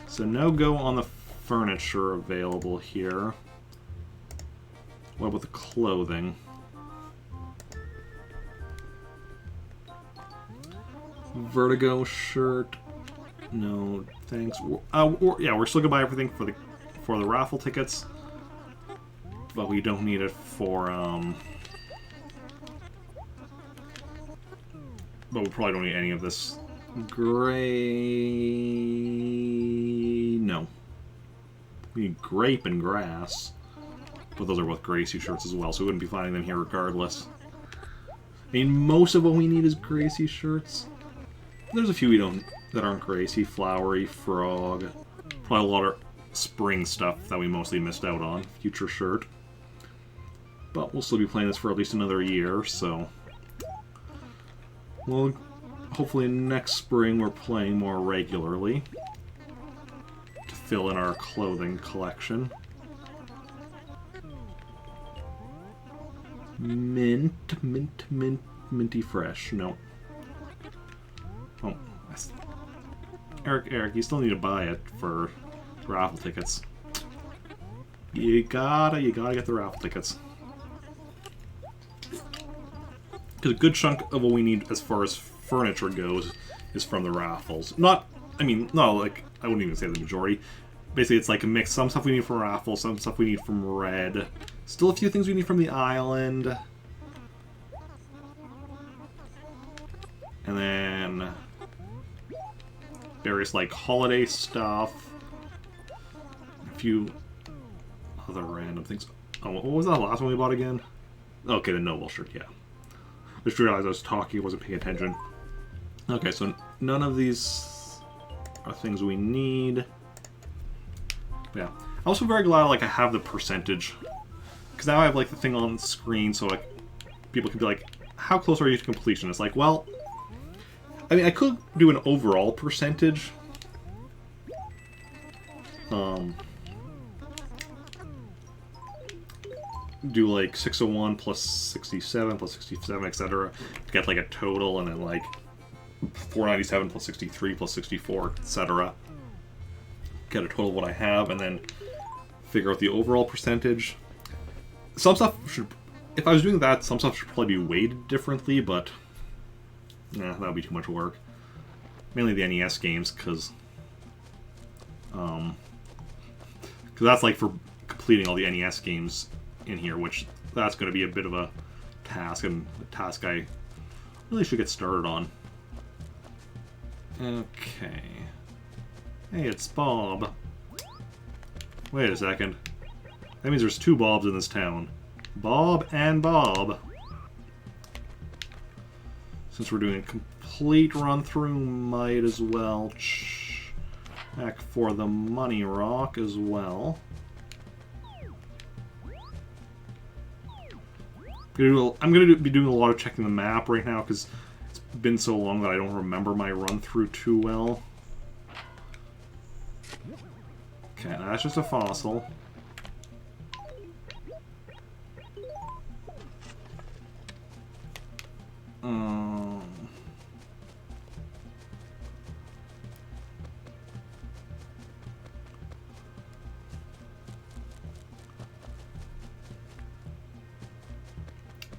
So no go on the furniture available here. What about the clothing? Vertigo shirt. No, thanks. Yeah, we're still gonna buy everything for the raffle tickets, but we don't need it for But we probably don't need any of this. Gray. No. We need grape and grass, but those are both Gracie shirts as well, so we wouldn't be finding them here regardless. I mean, most of what we need is Gracie shirts. There's a few we don't that aren't Gracie. Flowery, frog. Probably a lot of spring stuff that we mostly missed out on. Future shirt. But we'll still be playing this for at least another year, so... Well, hopefully next spring we're playing more regularly. To fill in our clothing collection. Minty fresh. No. Oh, Eric, you still need to buy it for raffle tickets. You gotta get the raffle tickets. Because a good chunk of what we need as far as furniture goes is from the raffles. Not, I wouldn't even say the majority. Basically, it's like a mix. Some stuff we need from raffles, some stuff we need from Red. Still a few things we need from the island. And then various, like, holiday stuff. A few other random things. Oh, what was that last one we bought again? Okay, the Noble shirt, yeah. I just realized I was talking, I wasn't paying attention. Okay, so none of these are things we need. Yeah. I'm also very glad, like, I have the percentage. Because now I have, like, the thing on the screen, so, like, people can be like, how close are you to completion? It's like, well... I mean, I could do an overall percentage. Do like 601 plus 67 plus 67, etc. to get like a total, and then like 497 plus 63 plus 64, etc. Get a total of what I have, and then figure out the overall percentage. Some stuff should, if I was doing that, some stuff should probably be weighted differently, but nah, that would be too much work. mainly the NES games, because that's like for completing all the NES games in here, which that's going to be a bit of a task, and a task I really should get started on. Okay. Hey, it's Bob. Wait a second. That means there's 2 Bobs in this town. Bob and Bob. Since we're doing a complete run-through, might as well check for the money rock as well. I'm going to be doing a lot of checking the map right now, because it's been so long that I don't remember my run-through too well. Okay, that's just a fossil.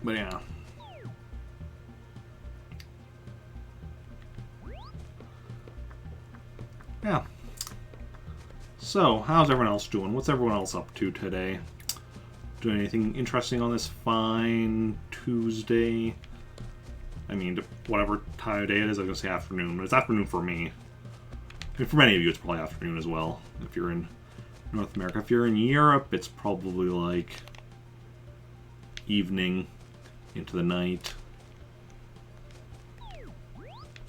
But yeah. Yeah. So, how's everyone else doing? What's everyone else up to today? Doing anything interesting on this fine Tuesday? I mean, whatever time of day it is, I was going to say afternoon, but it's afternoon for me. And for many of you, it's probably afternoon as well, if you're in North America. If you're in Europe, it's probably like evening into the night.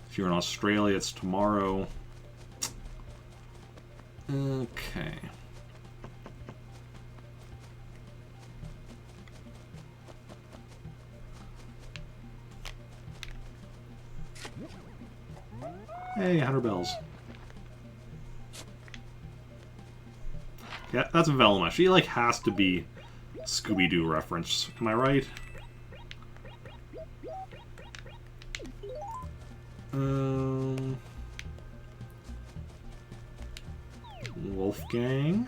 If you're in Australia, it's tomorrow. Okay. Hey, 100 bells. Yeah, that's Velma. She, like, has to be Scooby-Doo reference. Am I right? Wolfgang.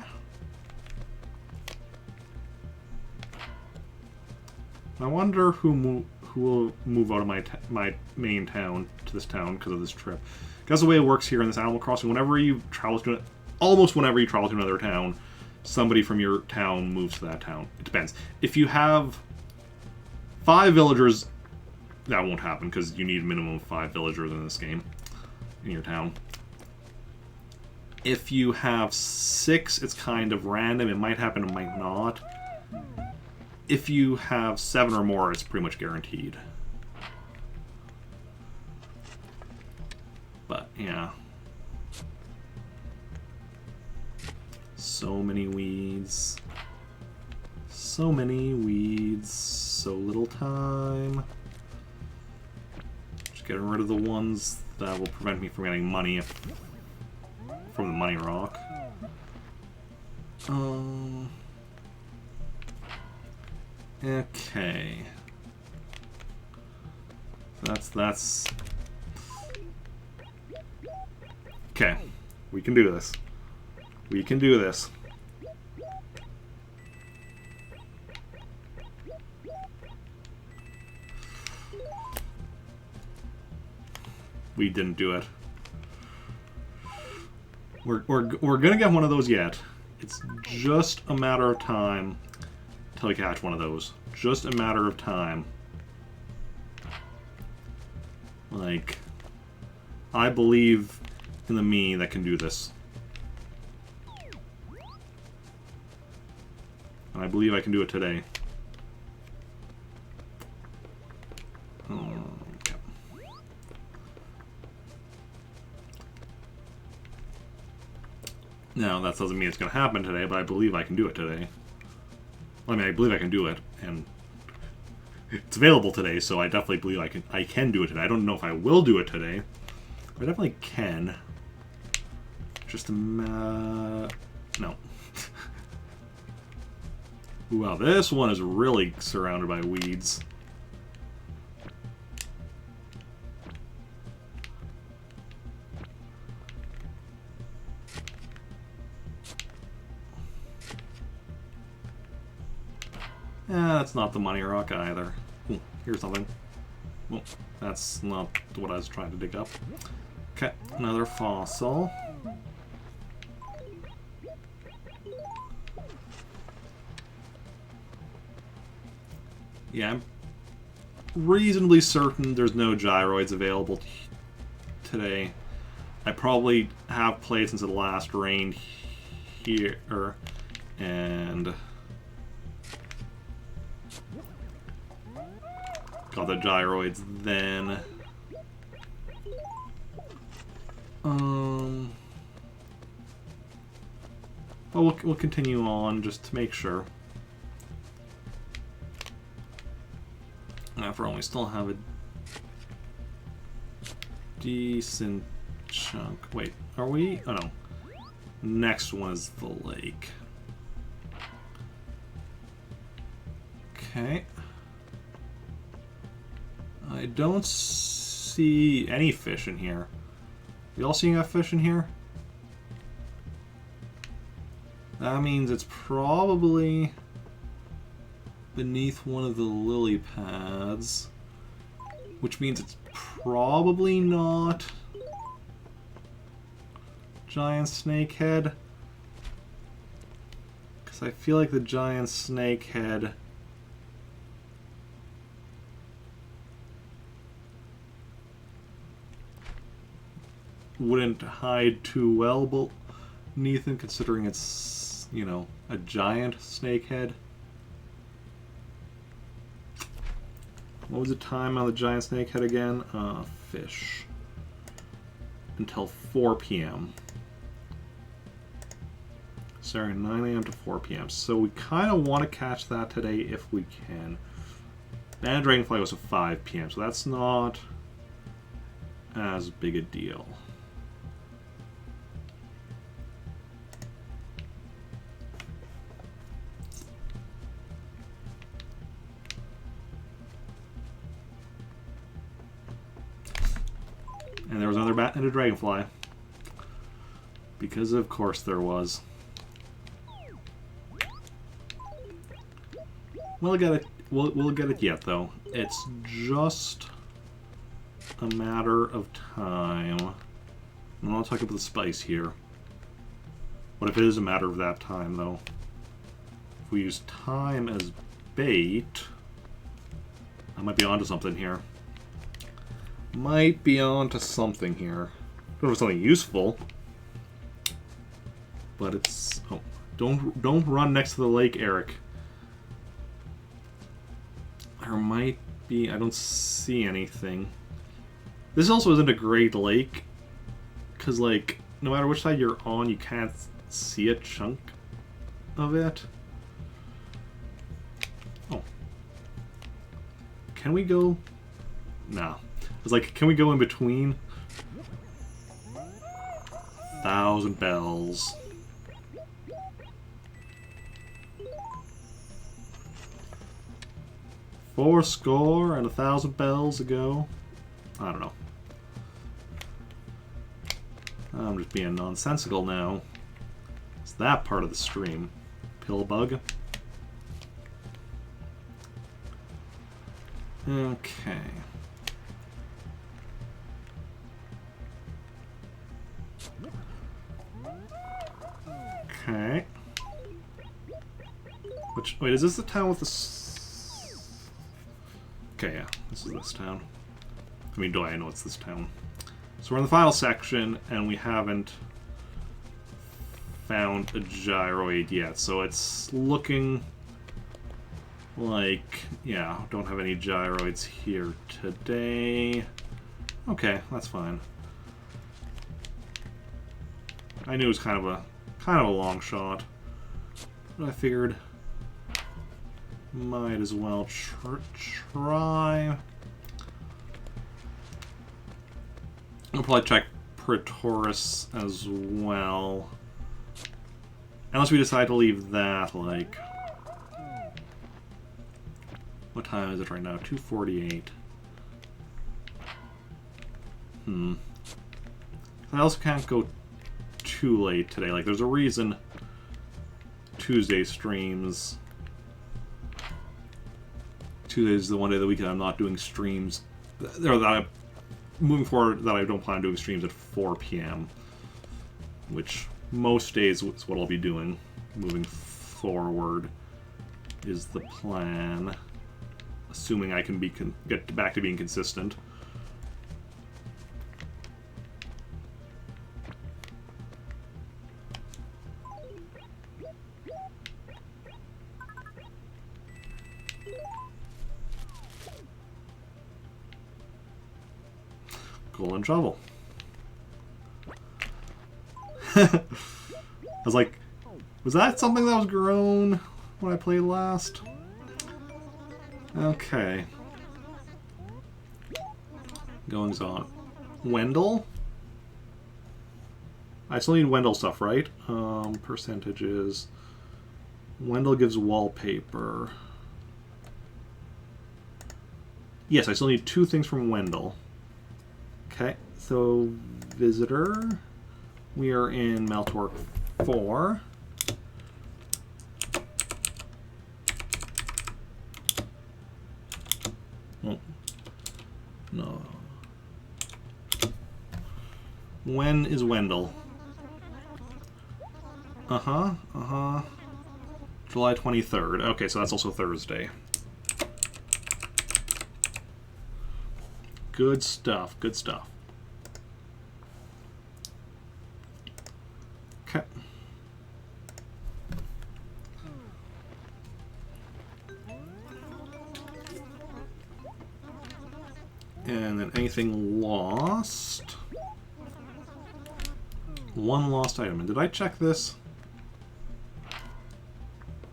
I wonder who will move out of my main town to this town because of this trip. Because the way it works here in this Animal Crossing, whenever you travel to almost whenever you travel to another town, somebody from your town moves to that town. It depends. If you have 5 villagers, that won't happen because you need a minimum of 5 villagers in this game in your town. If you have 6, it's kind of random. It might happen, it might not. If you have 7 or more, it's pretty much guaranteed. But, yeah. So many weeds. So many weeds. So little time. Just getting rid of the ones that will prevent me from getting money from the money rock. Okay. That's... Okay. We can do this. We can do this. We didn't do it. We're gonna get one of those yet. It's just a matter of time till we catch one of those. Just a matter of time. Like, I believe in the me that can do this. And I believe I can do it today. Okay. Now, that doesn't mean it's going to happen today, but I believe I can do it today. I mean, I believe I can do it, and it's available today, so I definitely believe I can do it today. I don't know if I will do it today, but I definitely can. Just a no. Wow, this one is really surrounded by weeds. Yeah, that's not the money rock either. Ooh, here's something. Well, that's not what I was trying to dig up. Okay, another fossil. Yeah, I'm reasonably certain there's no gyroids available today. I probably have played since it last rained here, and got the gyroids then. Well, we'll continue on just to make sure. After all, we still have a decent chunk. Wait, are we? Oh no. Next one is the lake. Okay. I don't see any fish in here. You all seeing a fish in here? That means it's probably beneath one of the lily pads, which means it's probably not giant snakehead, because I feel like the giant snakehead wouldn't hide too well beneath him, considering it's, you know, a giant snakehead. What was the time on the giant snakehead again? Fish. Until 4 p.m. Sorry, 9 a.m. to 4 p.m. So we kind of want to catch that today if we can. Banded Dragonfly was at 5 p.m., so that's not as big a deal. And there was another Banded Dragonfly. Because of course there was. We'll get it. We'll get it yet, though. It's just a matter of time. I'm not talking about the spice here. What if it is a matter of that time, though? If we use time as bait, I might be onto something here. Might be onto something here. I don't know if it's something useful, but it's. Oh, don't run next to the lake, Eric. There might be. I don't see anything. This also isn't a great lake, because, like, no matter which side you're on, you can't see a chunk of it. Oh. Can we go? No. It's like, can we go in between? 1,000 bells. Fourscore and 1,000 bells ago. I don't know. I'm just being nonsensical now. It's that part of the stream. Pillbug. Okay. Okay. Which, wait, is this the town with the... Okay, yeah, this is this town. I mean, do I know it's this town? So we're in the final section, and we haven't found a gyroid yet, so it's looking like, yeah, don't have any gyroids here today. Okay, that's fine. I knew it was kind of a long shot, but I figured might as well try. I'll probably check Pretoris as well. Unless we decide to leave that, like... What time is it right now? 2:48. I also can't go too late today. Like, there's a reason Tuesday streams... Tuesday is the one day of the week that I'm not doing streams. Or that moving forward, that I don't plan on doing streams at 4 p.m., which most days is what I'll be doing. Moving forward is the plan, assuming I can get back to being consistent. Golden shovel. I was like, was that something that was grown when I played last? Okay. Goings on. Wendell? I still need Wendell stuff, right? Percentages. Wendell gives wallpaper. Yes, I still need 2 things from Wendell. Okay, so visitor. We are in Maltork 4. Oh. No. When is Wendell? July 23rd. Okay, so that's also Thursday. Good stuff, good stuff. Okay. And then anything lost? 1 lost item. And did I check this?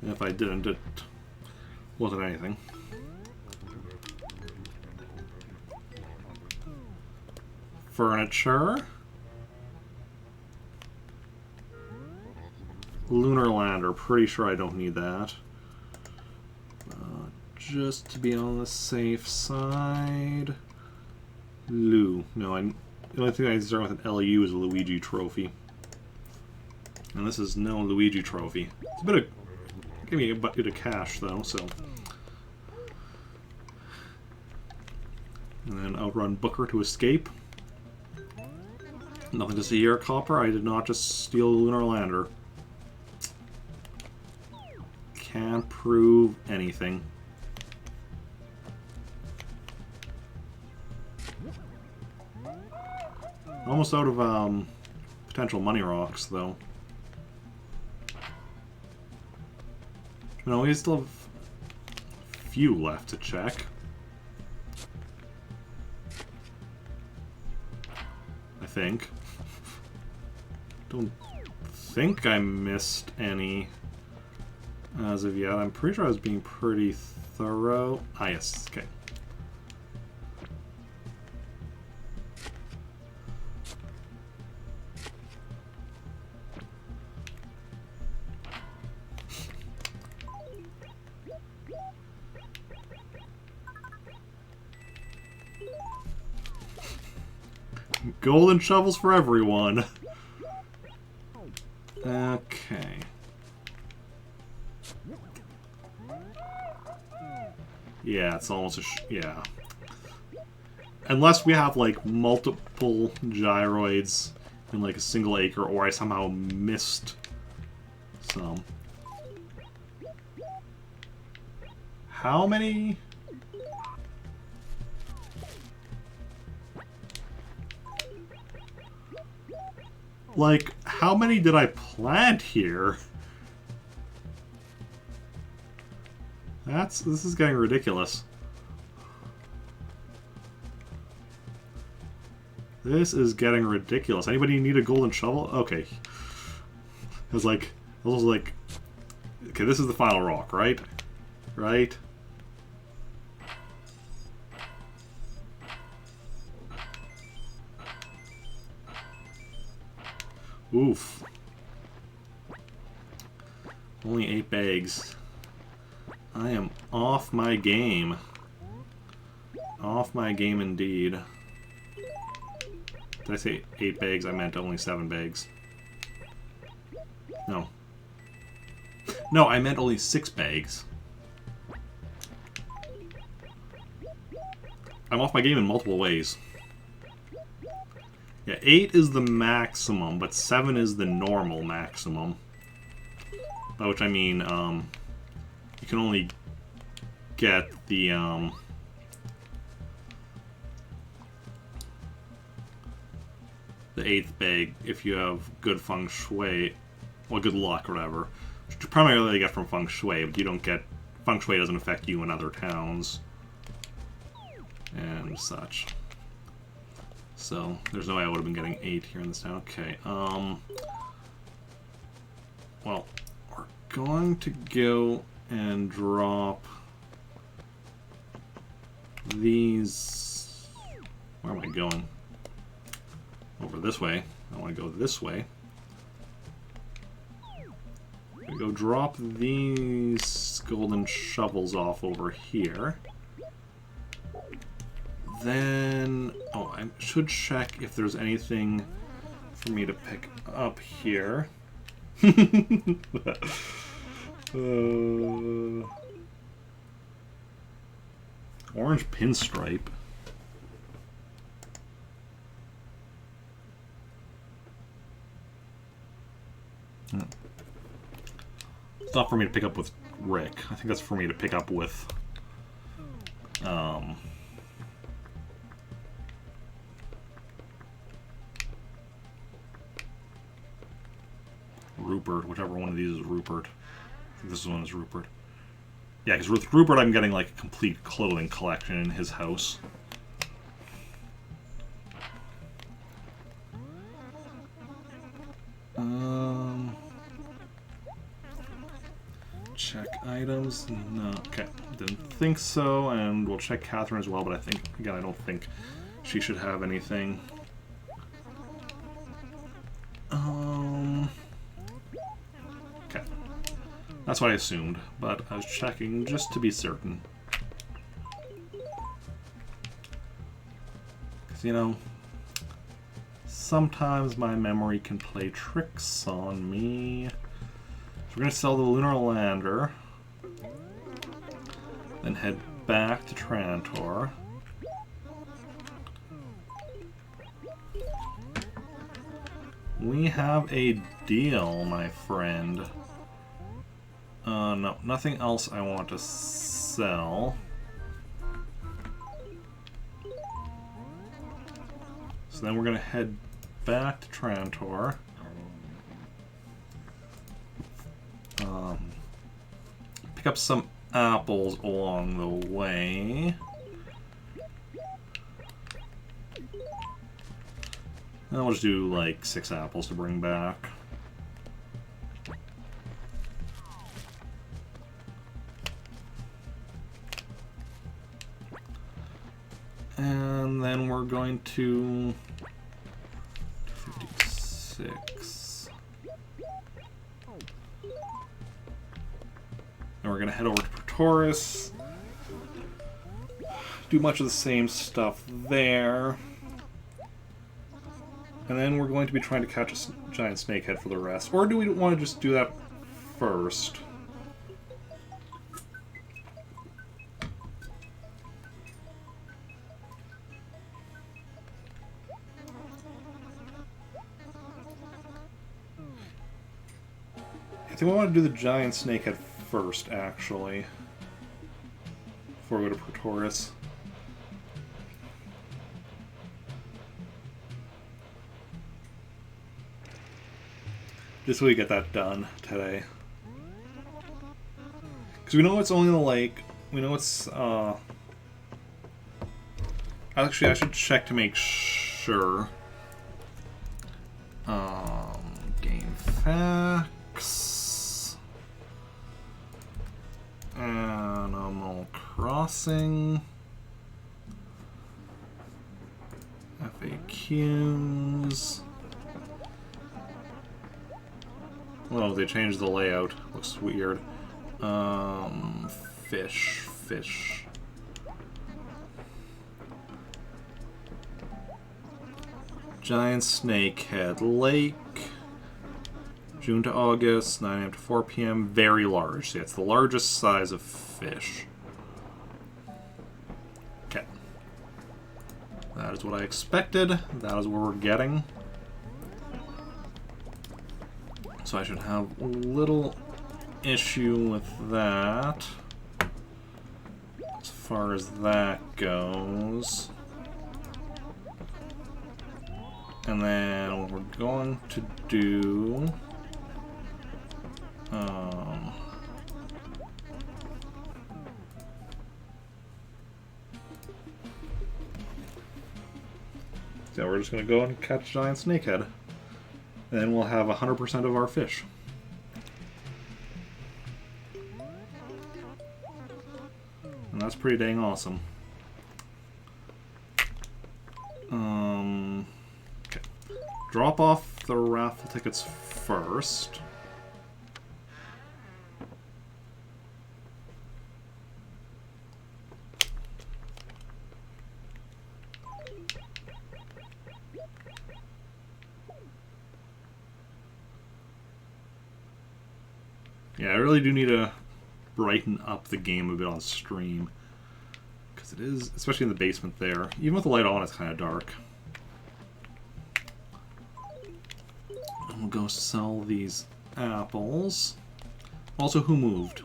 And if I didn't, it wasn't anything. Furniture. Lunar Lander. Pretty sure I don't need that. Just to be on the safe side. Lu. No, the only thing I start with an LU is a Luigi trophy. And this is no Luigi trophy. It's a bit of... Give me a bit of cash, though, so... And then outrun Booker to escape. Nothing to see here, Copper. I did not just steal the Lunar Lander. Can't prove anything. Almost out of potential money rocks, though. No, we still have a few left to check. I think. Don't think I missed any as of yet. I'm pretty sure I was being pretty thorough. Ah, yes. Okay. Golden shovels for everyone. Okay. Yeah, it's almost a yeah. Unless we have like multiple gyroids in like a single acre, or I somehow missed some. How many? Like, how many did I plant here? This is getting ridiculous. This is getting ridiculous. Anybody need a golden shovel? Okay. I was like, okay, this is the final rock, right? Right? Oof. Only 8 bags. I am off my game. Off my game indeed. Did I say 8 bags? I meant only 7 bags. No. No, I meant only 6 bags. I'm off my game in multiple ways. Yeah, 8 is the maximum, but 7 is the normal maximum. By which I mean, you can only get the 8th bag if you have good feng shui, well, good luck or whatever. Which you primarily get from feng shui, but you don't get, feng shui doesn't affect you in other towns and such. So there's no way I would have been getting 8 here in this town. Okay, well, we're going to go and drop these. Where am I going? Over this way. I want to go this way. We go drop these golden shovels off over here. Then, oh, I should check if there's anything for me to pick up here. Orange pinstripe. It's not for me to pick up with Rick. I think that's for me to pick up with Rupert, whichever one of these is Rupert. I think this one is Rupert. Yeah, because with Rupert I'm getting like a complete clothing collection in his house. Check items. No, okay. Didn't think so, and we'll check Catherine as well, but I think, again, I don't think she should have anything. Okay. That's what I assumed, but I was checking just to be certain. Because, you know, sometimes my memory can play tricks on me. So we're going to sell the Lunar Lander, then head back to Trantor. We have a deal, my friend. No, nothing else I want to sell. So then we're going to head back to Trantor. Pick up some apples along the way. And we'll just do like 6 apples to bring back. And then we're going to 56. And we're going to head over to Pretoris. Do much of the same stuff there. And then we're going to be trying to catch a giant snakehead for the rest. Or do we want to just do that first? I think we want to do the giant snakehead first, actually, before we go to Pretoris. Just so we get that done today. Because we know it's only in the lake. We know it's, actually, I should check to make sure. Game facts. Animal Crossing. FAQs. Oh, they changed the layout. Looks weird. Fish. Giant Snakehead Lake. June to August, 9 a.m. to 4 p.m. Very large. See, it's the largest size of fish. Okay. That is what I expected. That is what we're getting. So I should have a little issue with that. As far as that goes. And then what we're going to do... so we're just going to go and catch giant snakehead. And then we'll have 100% of our fish. And that's pretty dang awesome. Okay. Drop off the raffle tickets first. Yeah, I really do need to brighten up the game a bit on stream. Because it is, especially in the basement there. Even with the light on, it's kind of dark. And we'll go sell these apples. Also, who moved?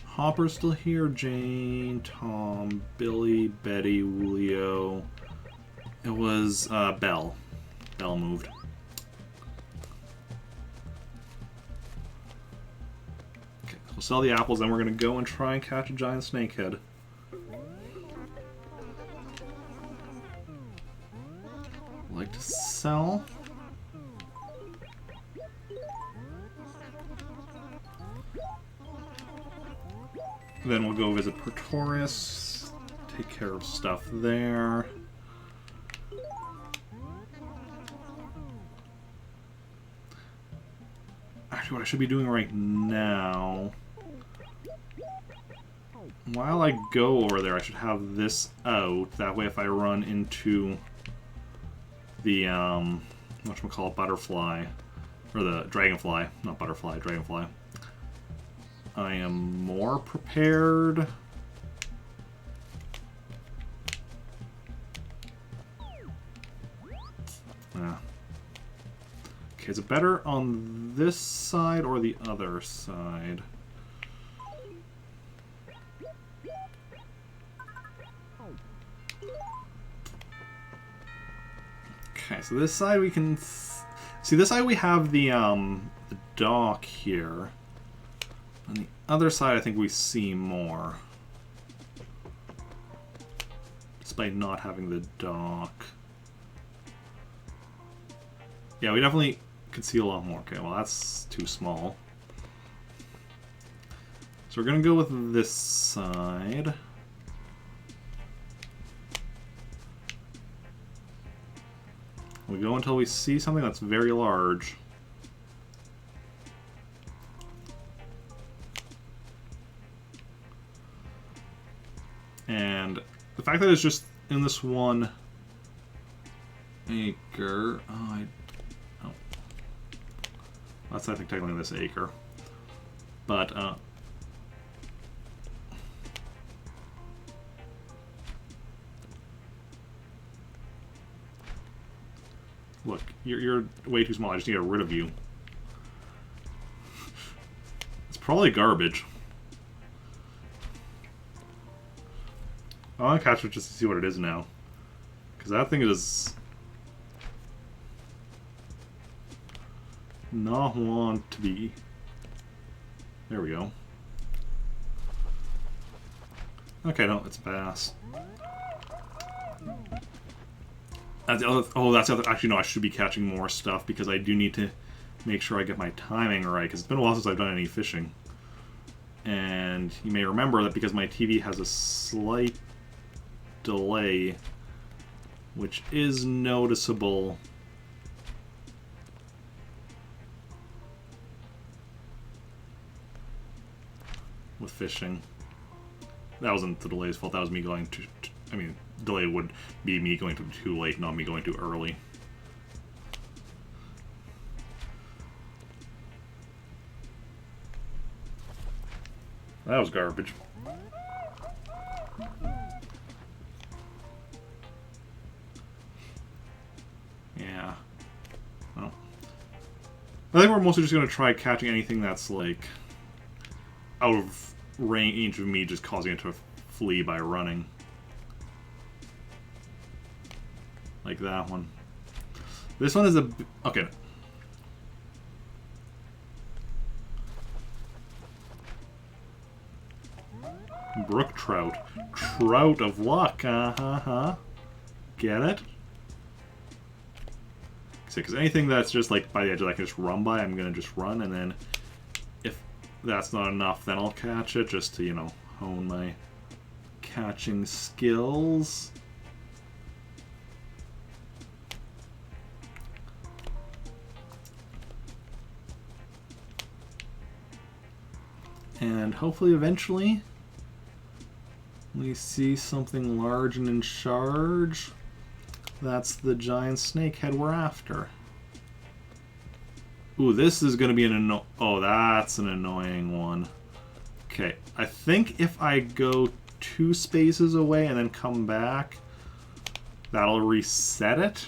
Hopper's still here. Jane, Tom, Billy, Betty, Julio. It was Belle. Belle moved. We'll sell the apples, then we're going to go and try and catch a giant snakehead. Like to sell. Then we'll go visit Pretorius, take care of stuff there. Actually, what I should be doing right now... While I go over there, I should have this out. That way if I run into the, whatchamacallit, butterfly, or the dragonfly, not butterfly, dragonfly, I am more prepared. Yeah. Okay, is it better on this side or the other side? Okay, so this side we can see. This side we have the dock here. On the other side, I think we see more, despite not having the dock. Yeah, we definitely could see a lot more. Okay, well that's too small. So we're gonna go with this side. We go until we see something that's very large. And the fact that it's just in this one acre... Oh, that's, I think, technically this acre. But, look, you're way too small. I just need to get rid of you. It's probably garbage. I want to catch it just to see what it is now. Because that thing is... not want to be... There we go. Okay, no, it's bass. That's the other, oh, that's the other... Actually, no, I should be catching more stuff because I do need to make sure I get my timing right, because it's been a while since I've done any fishing. And you may remember that because my TV has a slight delay, which is noticeable. With fishing. That wasn't the delay's fault, that was me going to I mean, delay would be me going too late, not me going too early. That was garbage. I think we're mostly just going to try catching anything that's, like, out of range of me just causing it to flee by running. Like that one. This one is a... Okay. Brook trout. Trout of luck. Get it? Because anything that's just like by the edge that I can just run by, I'm going to just run, and then if that's not enough, then I'll catch it just to, you know, hone my catching skills. And hopefully eventually we see something large and in charge. That's the giant snakehead we're after. Ooh, this is going to be an oh, that's an annoying one. Okay, I think if I go 2 spaces away and then come back, that'll reset it.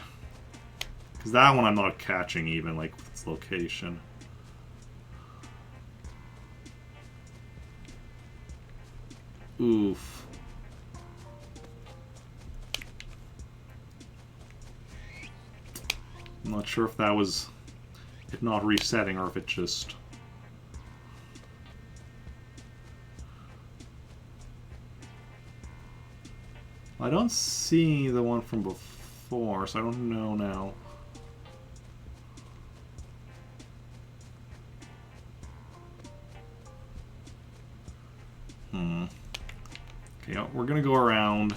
Because that one I'm not catching even, like, with its location. Oof. I'm not sure if that was it not resetting or if it just... I don't see the one from before, so I don't know now. Okay, we're gonna go around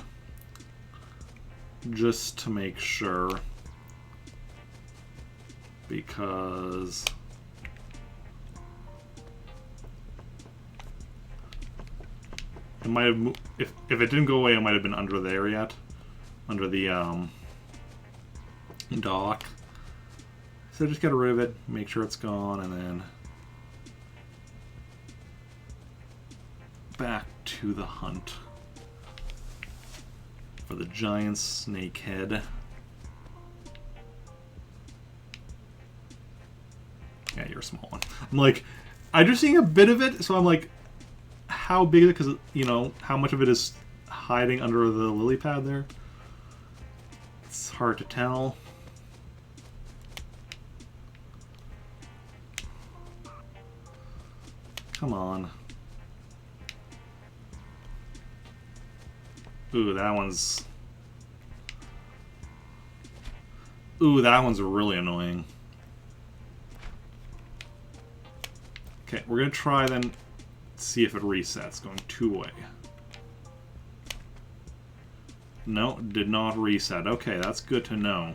just to make sure, because it might have if it didn't go away, it might have been under there yet, under the dock. So just get rid of it, make sure it's gone, and then back to the hunt for the giant snakehead. Yeah, you're a small one. I'm like, I'm just seeing a bit of it, so I'm like, how big is it? Because, you know, how much of it is hiding under the lily pad there? It's hard to tell. Come on. Ooh, that one's... Ooh, that one's really annoying. Okay, we're gonna try then see if it resets, going 2-way. No, did not reset. Okay, that's good to know.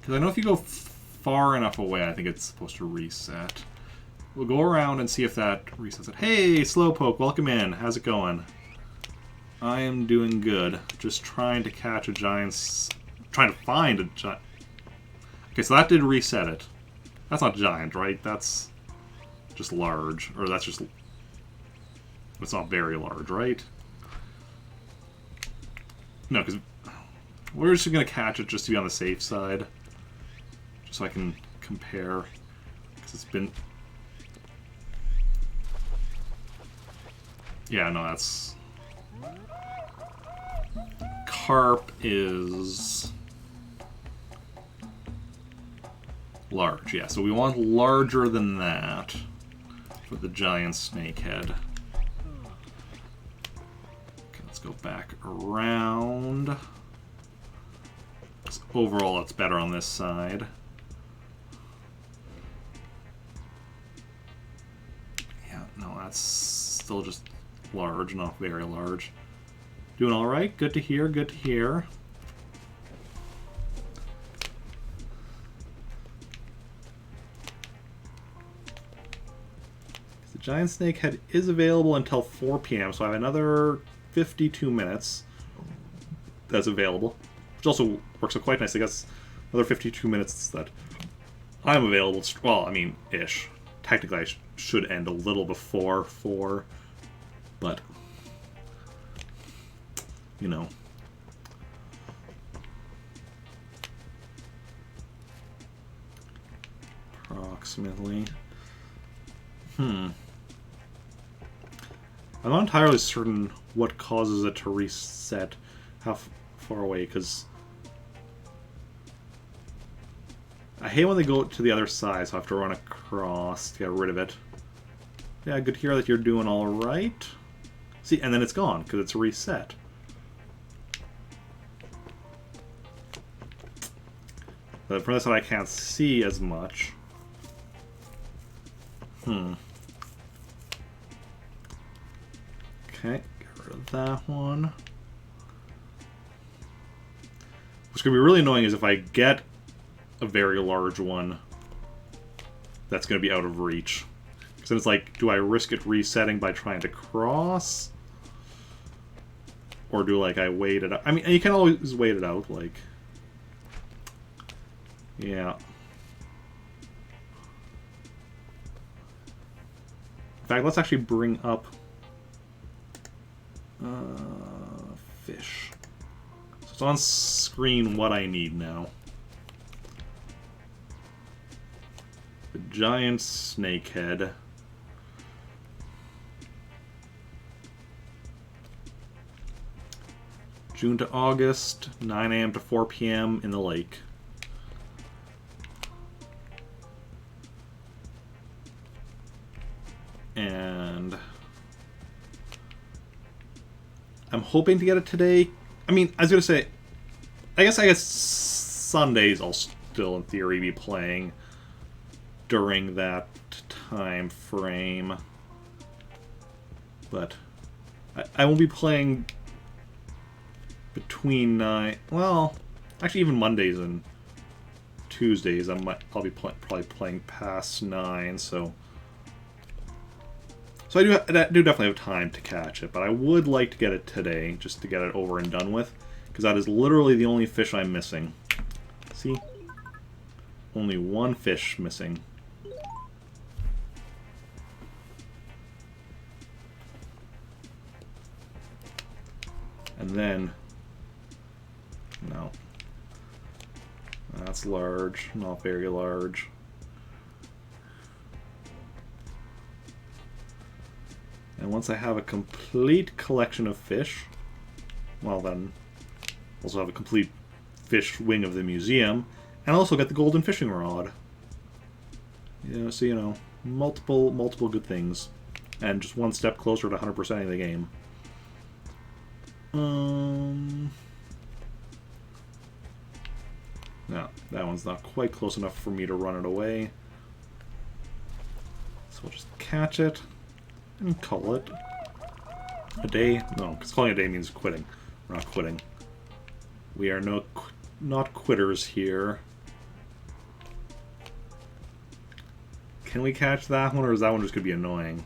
Because I know if you go far enough away, I think it's supposed to reset. We'll go around and see if that resets it. Hey, Slowpoke, welcome in. How's it going? I am doing good. Just trying to catch a giant... Trying to find a giant... Okay, so that did reset it. That's not giant, right? That's just large. Or that's just... It's not very large, right? No, because we're just going to catch it just to be on the safe side. Just so I can compare. Because it's been... Yeah, no, that's... Carp is large, yeah. So we want larger than that for the giant snakehead. Okay, let's go back around. So overall, it's better on this side. Yeah, no, that's still just large, not very large. Doing all right. Good to hear. Good to hear. The giant snakehead is available until 4 p.m., so I have another 52 minutes that's available, which also works out quite nicely. I guess another 52 minutes that I'm available. Well, I mean, ish. Technically, I should end a little before 4, but... you know. Approximately. I'm not entirely certain what causes it to reset how far away, because I hate when they go to the other side, so I have to run across to get rid of it. Yeah, good to hear that you're doing alright. See, and then it's gone, because it's reset. But from this side I can't see as much. Okay, get rid of that one. What's going to be really annoying is if I get a very large one that's going to be out of reach. Because then it's like, do I risk it resetting by trying to cross? Or do, like, I wait it out? I mean, you can always wait it out, like... Yeah. In fact, let's actually bring up... fish. So it's on screen what I need now. The giant snakehead. June to August, 9 a.m. to 4 p.m. in the lake. And I'm hoping to get it today. I mean, I was going to say, I guess Sundays I'll still, in theory, be playing during that time frame. But I won't be playing between 9... Well, actually even Mondays and Tuesdays I'll be probably playing past 9, so... So I do definitely have time to catch it, but I would like to get it today, just to get it over and done with, because that is literally the only fish I'm missing. See? Only one fish missing. And then... No. That's large, not very large. And once I have a complete collection of fish, well then, also have a complete fish wing of the museum, and also get the golden fishing rod. Yeah, so, you know, multiple good things. And just one step closer to 100%ing the game. No, that one's not quite close enough for me to run it away. So we'll just catch it. And call it a day. No, because calling it a day means quitting. We're not quitting. We are not quitters here. Can we catch that one, or is that one just going to be annoying?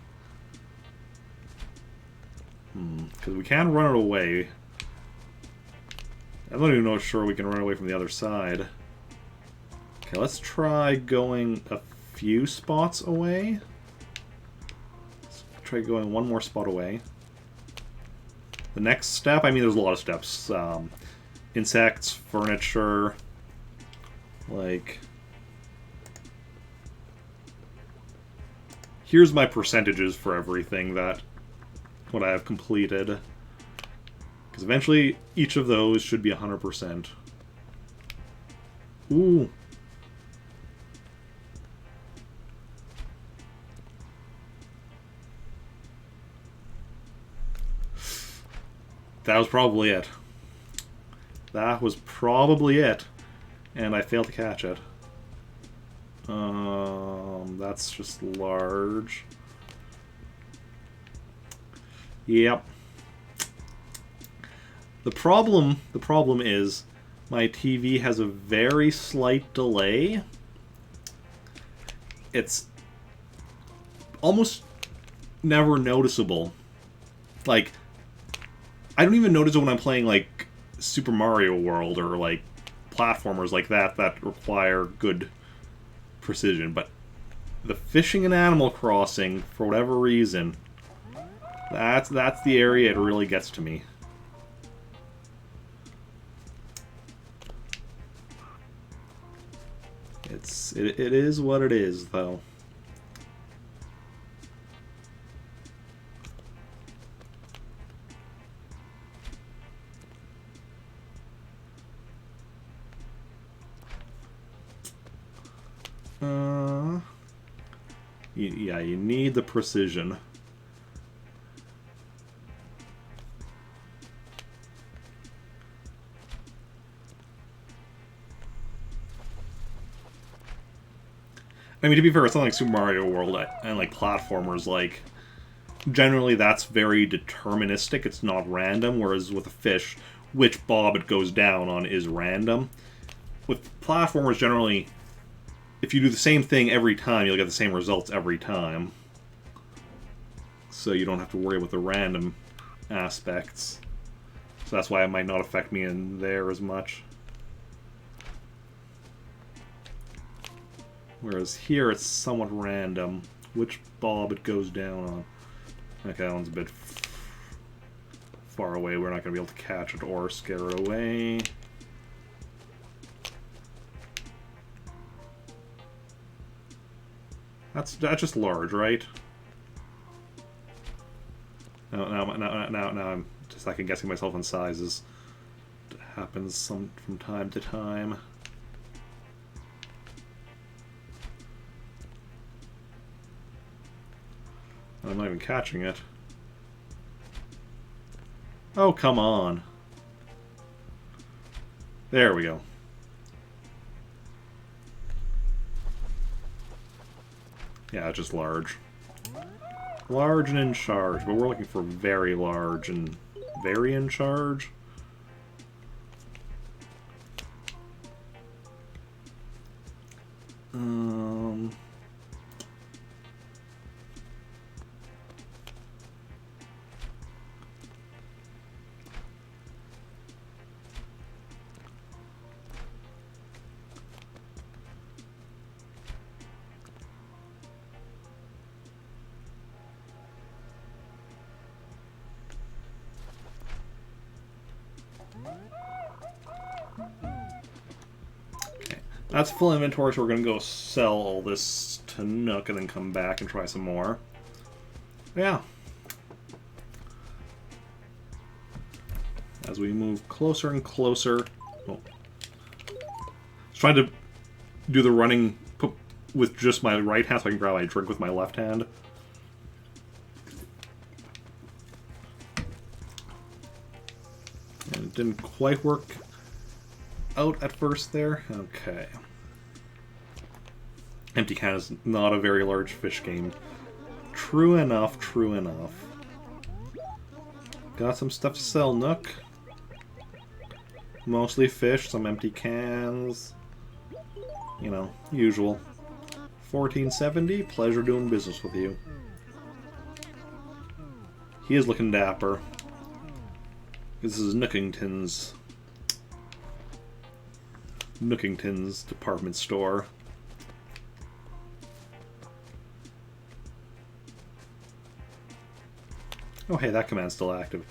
Because we can run it away. I'm not even sure we can run away from the other side. Okay, let's try going a few spots away. Try going one more spot away. The next step, I mean, there's a lot of steps. Insects, furniture, like... Here's my percentages for everything what I have completed. Because eventually, each of those should be 100%. Ooh. That was probably it. That was probably it. And I failed to catch it. That's just large. Yep. The problem is my TV has a very slight delay. It's almost never noticeable. Like, I don't even notice it when I'm playing, like, Super Mario World or, like, platformers like that require good precision. But the fishing and Animal Crossing, for whatever reason, that's the area it really gets to me. It is what it is, though. Yeah, you need the precision. I mean, to be fair, it's not like Super Mario World and like platformers, like, generally that's very deterministic, it's not random, whereas with a fish, which bob it goes down on is random. With platformers, generally, if you do the same thing every time, you'll get the same results every time. So you don't have to worry about the random aspects. So that's why it might not affect me in there as much. Whereas here, it's somewhat random which bob it goes down on. Okay, that one's a bit far away. We're not going to be able to catch it or scare it away. That's just large, right? Now I'm just second guessing myself on sizes. It happens from time to time. I'm not even catching it. Oh, come on. There we go. Yeah, just large. Large and in charge, but we're looking for very large and very in charge. That's full inventory, so we're going to go sell all this to Nook and then come back and try some more. Yeah. As we move closer and closer... Oh. Just trying to do the running with just my right hand so I can grab my drink with my left hand. And it didn't quite work out at first there. Okay. Empty can is not a very large fish game. True enough, true enough. Got some stuff to sell, Nook. Mostly fish, some empty cans. You know, usual. 1470, pleasure doing business with you. He is looking dapper. This is Nookington's department store. Oh hey, that command's still active.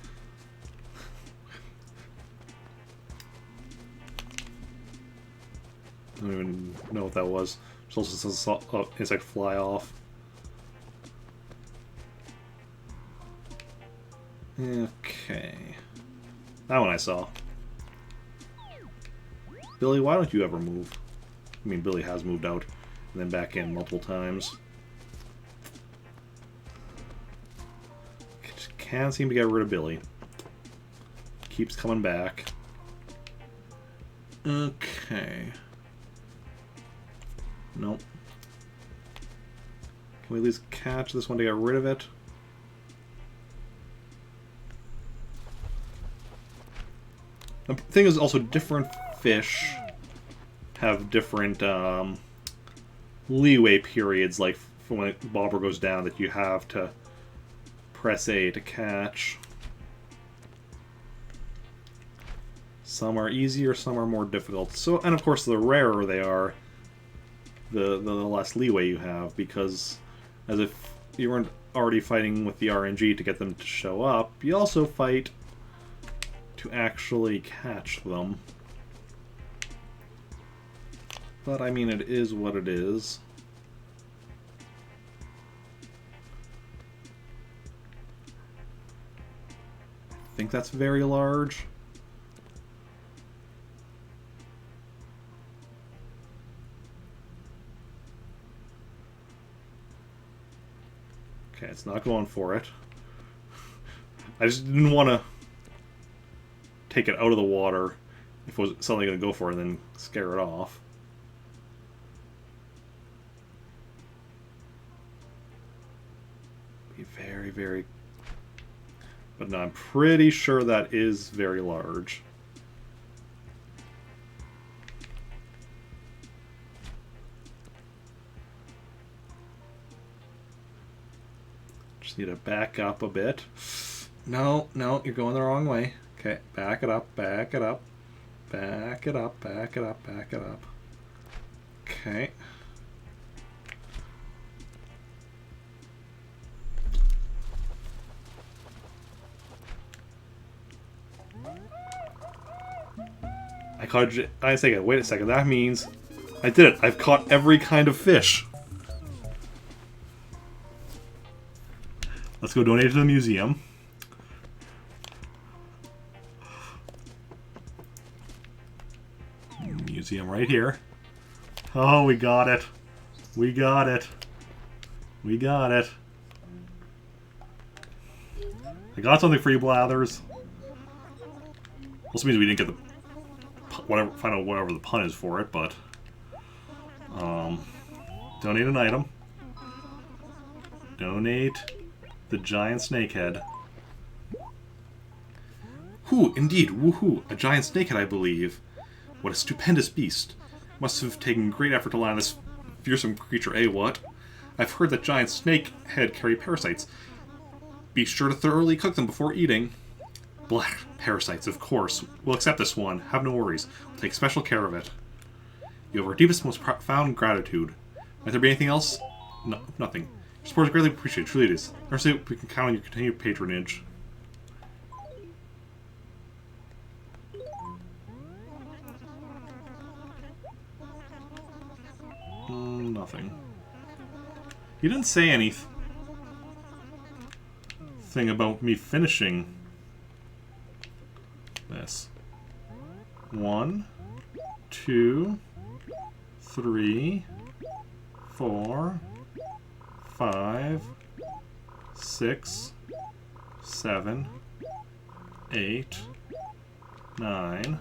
I don't even know what that was. Just also saw insect fly off. Okay. That one I saw. Billy, why don't you ever move? I mean, Billy has moved out and then back in multiple times. Just can't seem to get rid of Billy. Keeps coming back. Okay. Nope. Can we at least catch this one to get rid of it? The thing is also different fish have different leeway periods, like for when a bobber goes down that you have to press A to catch. Some are easier, some are more difficult. So, and of course the rarer they are, the less leeway you have, because as if you weren't already fighting with the RNG to get them to show up, you also fight to actually catch them. But I mean, it is what it is. I think that's very large. Okay, it's not going for it. I just didn't want to take it out of the water if it was suddenly going to go for it and then scare it off. Be very, very... But no, I'm pretty sure that is very large. Just need to back up a bit. No, no, you're going the wrong way. Okay, back it up, back it up. Back it up, back it up, back it up. Okay. I caught it. I say, wait a second. That means I did it. I've caught every kind of fish. Let's go donate it to the museum. Museum right here. Oh, we got it. We got it. We got it. I got something for you, Blathers. Also means we didn't get the whatever, find out whatever the pun is for it, but donate an item. Donate the giant snakehead. Whoo, indeed, woohoo, a giant snakehead, I believe. What a stupendous beast. Must have taken great effort to land this fearsome creature, eh, what? I've heard that giant snakehead carry parasites. Be sure to thoroughly cook them before eating. Black parasites, of course. We'll accept this one. Have no worries. We'll take special care of it. You have our deepest, most profound gratitude. Might there be anything else? No, nothing. Your support is greatly appreciated. Truly it is. Mercy, we can count on your continued patronage. Nothing. You didn't say anything about me finishing this. 1, 2, 3, 4, 5, 6, 7, 8, 9,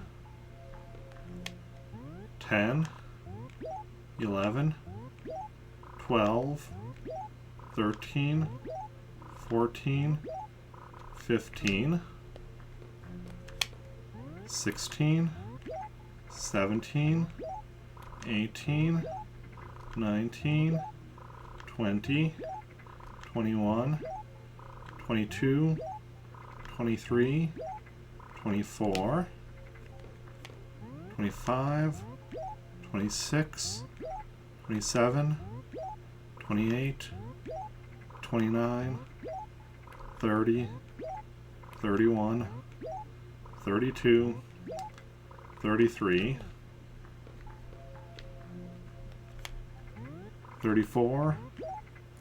10, 11, 12, 13, 14, 15, 16, 17, 18, 19, 20, 21, 22, 23, 24, 25, 26, 27, 28, 29, 30, 31, 32, 33, 34,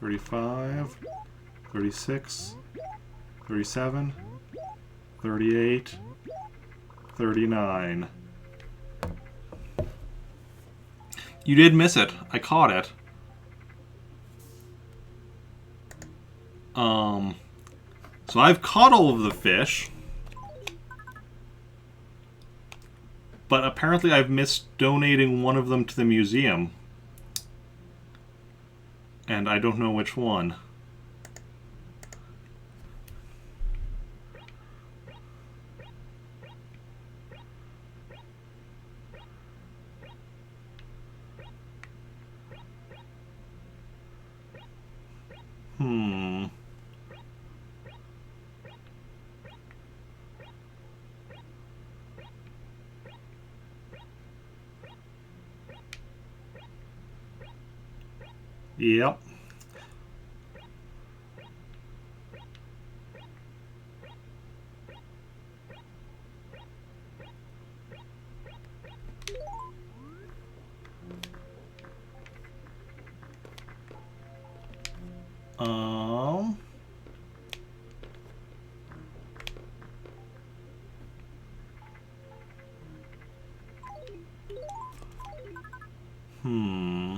35, 36, 37, 38, 39. You did miss it. I caught it. So I've caught all of the fish. But apparently I've missed donating one of them to the museum. And I don't know which one. Yep. Um... Hmm...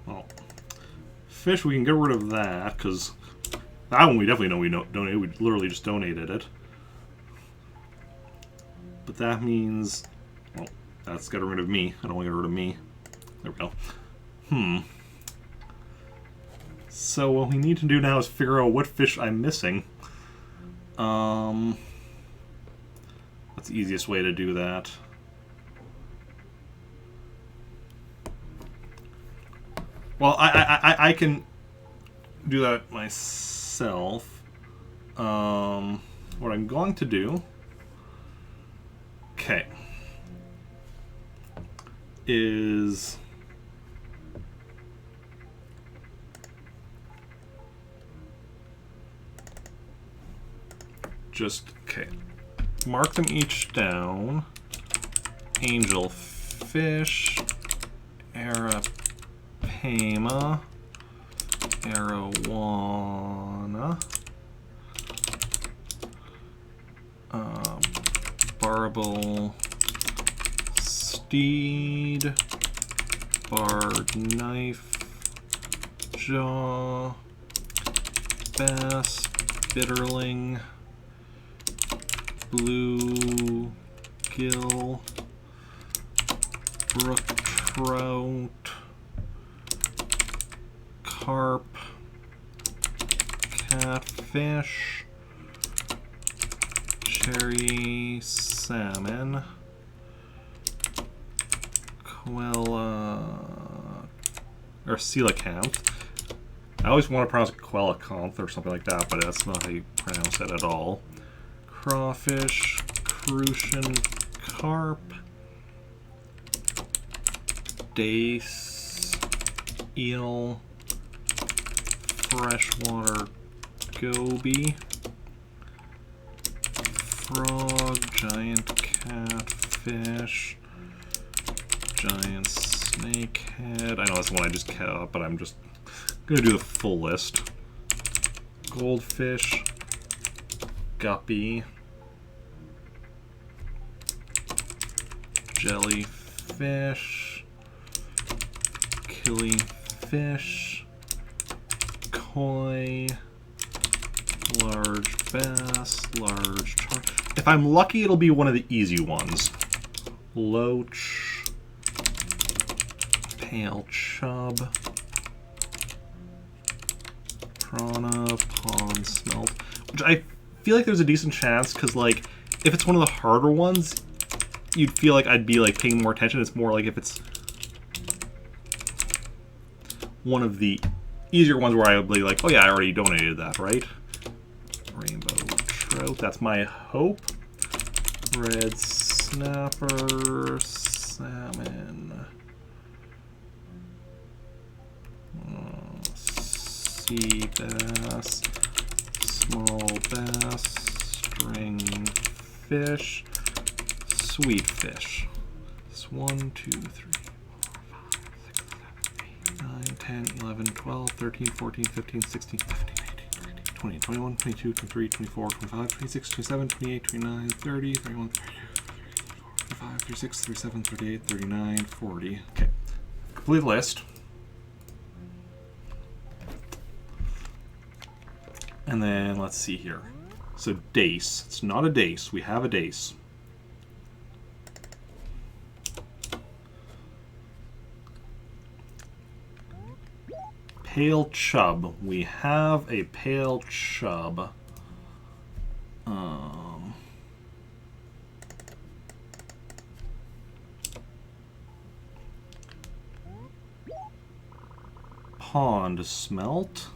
Well, fish, we can get rid of that, because that one we definitely know we donated. We literally just donated it. But that means... Well, that's getting rid of me. I don't want to get rid of me. There we go. So what we need to do now is figure out what fish I'm missing. What's the easiest way to do that? Well, I can do that myself. What I'm going to do... Okay. Is... Just, okay. Mark them each down. Angel fish. Arapema. Arowana. Barbel steed. Barred knife. Jaw. Bass. Bitterling. Blue gill, brook trout, carp, catfish, cherry salmon, or coelacanth. I always want to pronounce it coelacanth or something like that, but that's not how you pronounce it at all. Crawfish, crucian carp, dace, eel, freshwater goby, frog, giant catfish, giant snakehead. I know that's the one I just kept, but I'm just gonna do the full list. Goldfish, guppy, jellyfish, killifish, koi, large bass, large char. If I'm lucky, it'll be one of the easy ones. Loach, pale chub, piranha, pond smelt, which I feel like there's a decent chance, because like if it's one of the harder ones, you'd feel like I'd be like paying more attention. It's more like if it's one of the easier ones where I would be like, oh yeah, I already donated that, right? Rainbow trout, that's my hope. Red snapper, salmon, sea bass, small bass, string fish, sweet fish. It's 1, 2, 3, 4, 5, 6, 7, 8, 9, 10, 11, 12, 13, 14, 15, 16, 17, 18, 19, 20, 21, 22, 23, 24, 25, 26, 27, 28, 29, 30, 31, 32, 35, 36, 37, 38, 39, 40. Okay. Complete list. And then let's see here. So dace. It's not a dace. We have a dace. Pale chub. We have a pale chub. Pond smelt.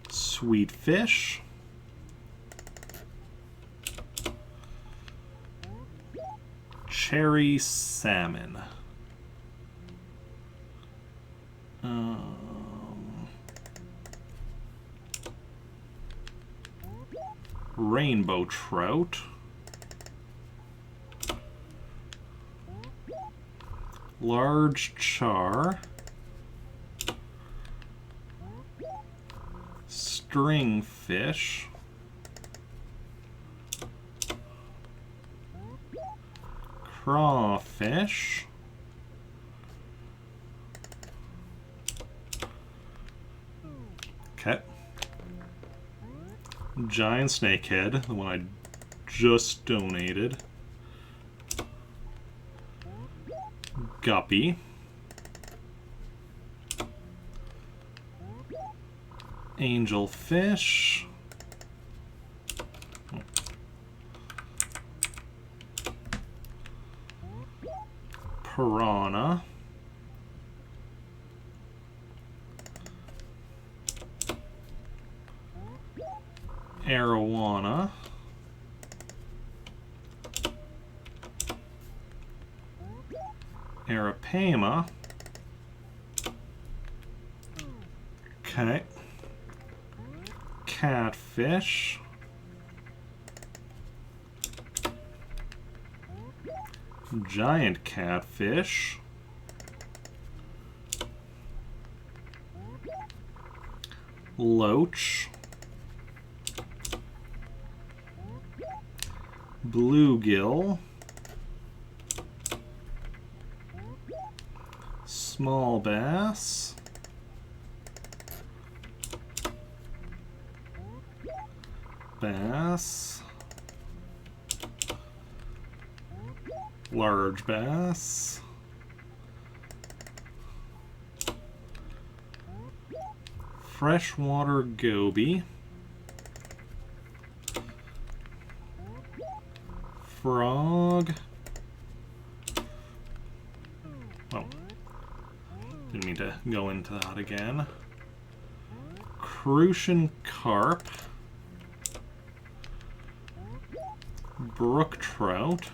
Sweet fish. Cherry salmon. rainbow trout, large char, stringfish, crawfish, okay, giant snakehead, the one I just donated, guppy, angelfish, piranha, arowana, arapama, okay, catfish, giant catfish, loach, bluegill, small bass, bass, large bass, freshwater goby, frog, oh, didn't mean to go into that again, crucian carp, brook trout,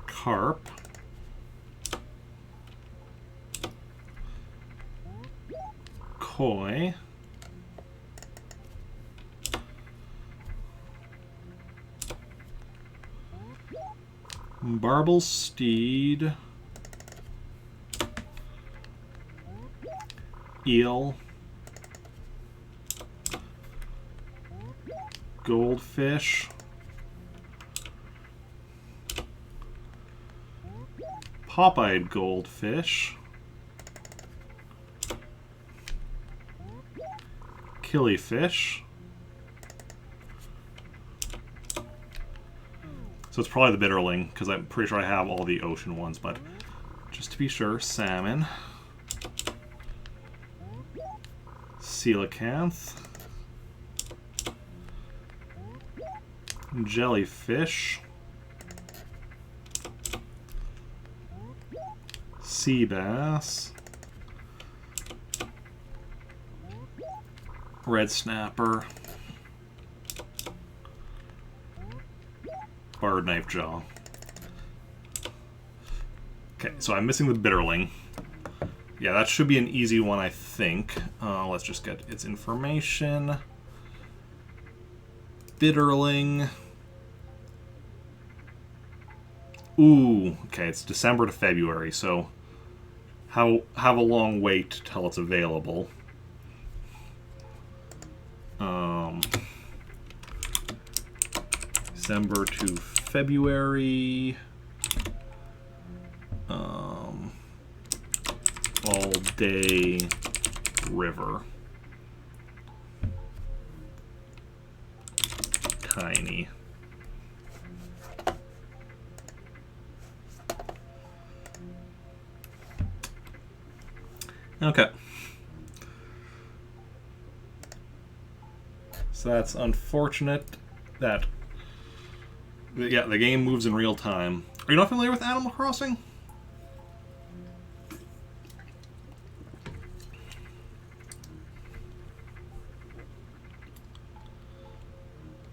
carp, koi, barbel steed, eel, goldfish, pop-eyed goldfish, killifish. So it's probably the bitterling, because I'm pretty sure I have all the ocean ones, but just to be sure, salmon, coelacanth, jellyfish, sea bass, red snapper, barred knife jaw. Okay, so I'm missing the bitterling. Yeah, that should be an easy one, I think. Let's just get its information. Bitterling. Ooh, okay, it's December to February, so have a long wait till it's available. December to February. All day river. Tiny. Okay. So that's unfortunate that, yeah, the game moves in real time. Are you not familiar with Animal Crossing?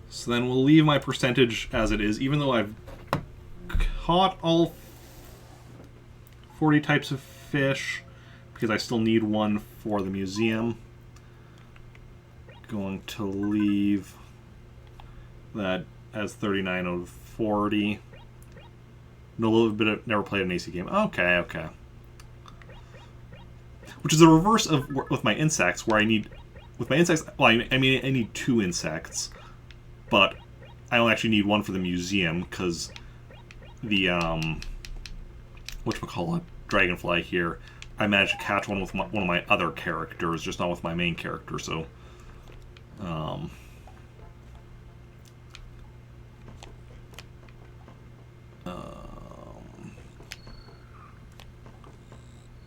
So then we'll leave my percentage as it is, even though I've caught all 40 types of fish, because I still need one for the museum. Going to leave that as 39 out of 40. A little bit of never played an AC game. Okay, okay. Which is the reverse of with my insects, where I need... With my insects, well, I mean, I need 2 insects. But I only actually need 1 for the museum, because the, whatchamacallit, dragonfly here, I managed to catch one with one of my other characters, just not with my main character, so...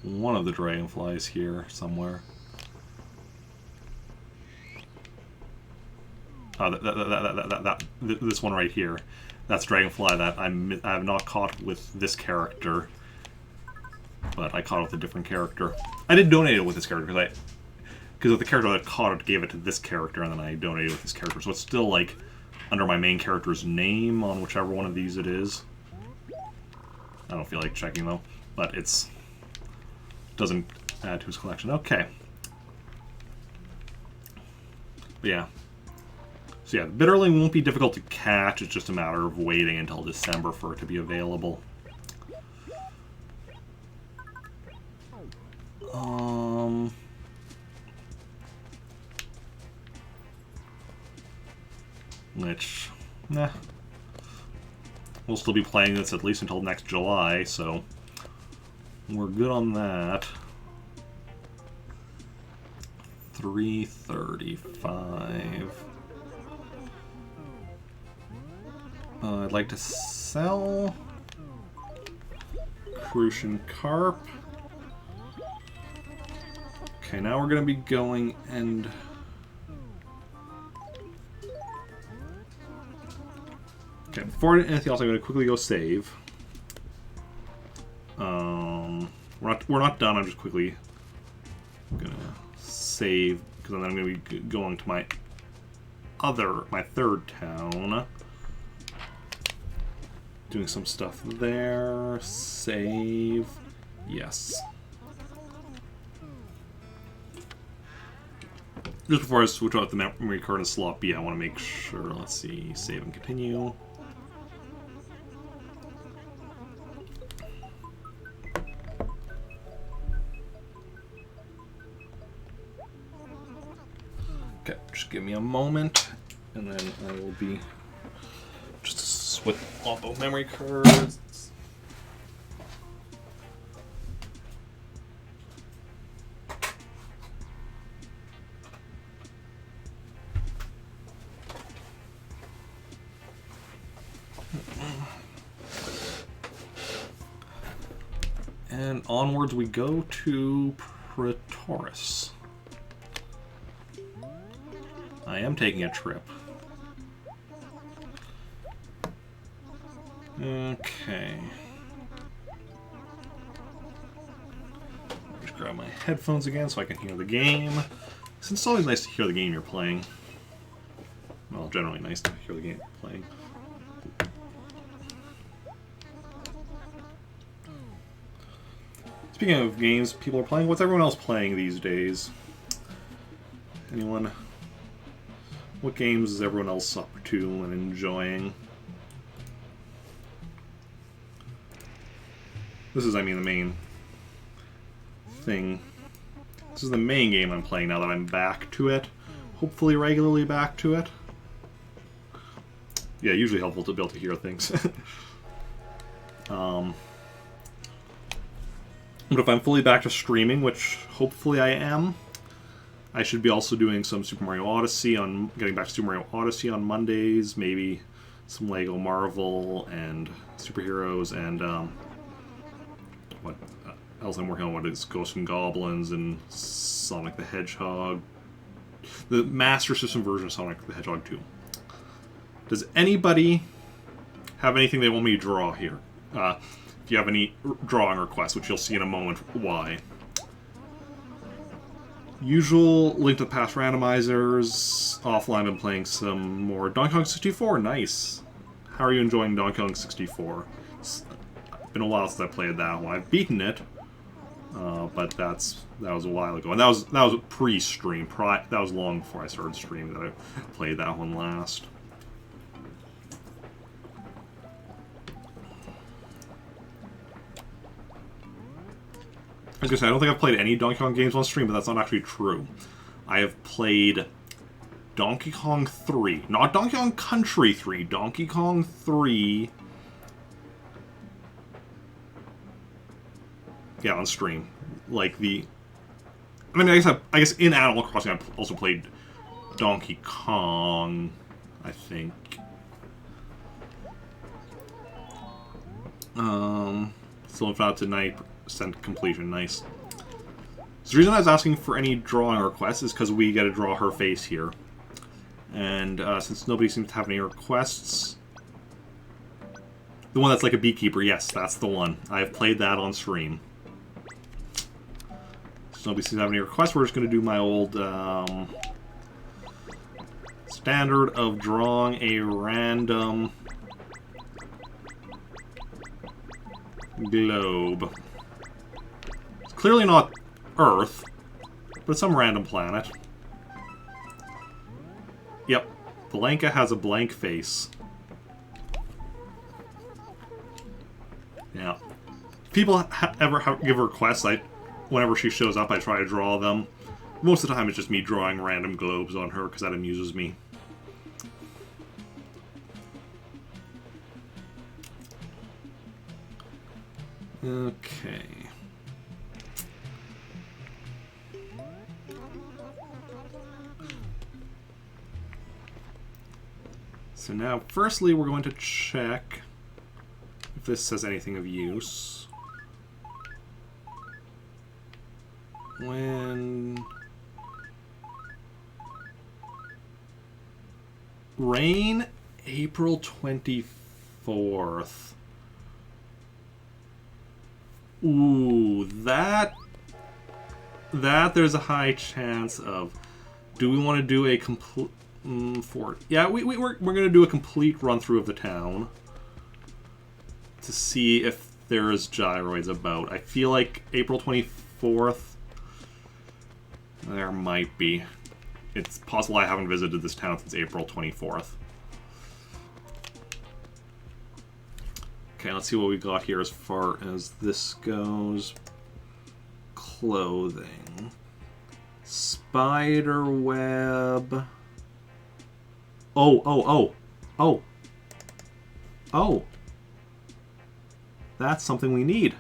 one of the dragonflies here somewhere. This one right here. That's dragonfly that I have not caught with this character, but I caught it with a different character. I did donate it with this character because the character that caught it gave it to this character, and then I donated it with this character. So it's still like under my main character's name on whichever one of these it is. I don't feel like checking though, but it's doesn't add to his collection. Okay. But yeah. So yeah, the bitterling won't be difficult to catch. It's just a matter of waiting until December for it to be available. Which, nah. We'll still be playing this at least until next July, so we're good on that. 335. I'd like to sell Crucian Carp. Okay, now we're going to be going and... Okay, before anything else, I'm going to quickly go save. We're not done. I'm just quickly gonna save because then I'm going to be going to my third town, doing some stuff there. Save, yes. Just before I switch out the memory card and slot B, I want to make sure. Let's see, save and continue. Okay, just give me a moment, and then I will be just switch off both memory cards. And onwards we go to Pretoris. I am taking a trip. Okay. Just grab my headphones again so I can hear the game. Since it's always nice to hear the game you're playing. Well, generally nice to hear the game you're playing. Speaking of games people are playing, what's everyone else playing these days? Anyone? What games is everyone else up to and enjoying? This is, I mean, the main thing. This is the main game I'm playing now that I'm back to it. Hopefully regularly back to it. Yeah, usually helpful to be able to hear things. But if I'm fully back to streaming, which hopefully I am, I should be also doing some Super Mario Odyssey getting back to Super Mario Odyssey on Mondays, maybe some Lego Marvel and superheroes and what else I'm working on, what is Ghosts and Goblins and Sonic the Hedgehog. The Master System version of Sonic the Hedgehog 2. Does anybody have anything they want me to draw here? If you have any drawing requests, which you'll see in a moment why. Usual Link to the Past randomizers. Offline, I've been playing some more Donkey Kong 64. Nice. How are you enjoying Donkey Kong 64? It's been a while since I played that one. I've beaten it. but that was a while ago, and that was pre-stream. That was long before I started streaming that I played that one last. I was gonna say, I don't think I've played any Donkey Kong games on stream, but that's not actually true. I have played Donkey Kong 3. Not Donkey Kong Country 3. Donkey Kong 3. Yeah, on stream. Like the... I mean, I guess in Animal Crossing I've also played Donkey Kong, I think. Still found to 90% completion. Nice. So the reason I was asking for any drawing requests is because we get to draw her face here. And since nobody seems to have any requests... The one that's like a beekeeper, yes, that's the one. I have played that on stream. So nobody seems to have any requests. We're just going to do my old standard of drawing a random globe. It's clearly not Earth, but some random planet. Yep, Blanca has a blank face. Yeah. If people ever give requests, whenever she shows up, I try to draw them. Most of the time, it's just me drawing random globes on her, because that amuses me. Okay. So now, firstly, we're going to check if this says anything of use. When... Rain, April 24th. Ooh, that there's a high chance of. Do we want to do a complete... Yeah, we're going to do a complete run-through of the town to see if there is gyroids about. I feel like April 24th, there might be. It's possible I haven't visited this town since April 24th. Okay, let's see what we got here as far as this goes. Clothing. Spider web. Oh. That's something we need.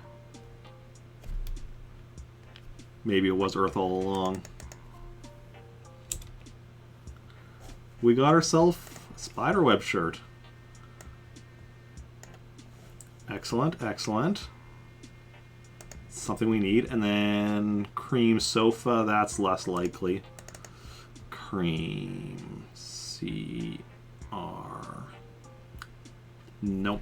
Maybe it was Earth all along. We got ourselves a spiderweb shirt. Excellent, excellent. Something we need. And then cream sofa, that's less likely. Cream CR. Nope.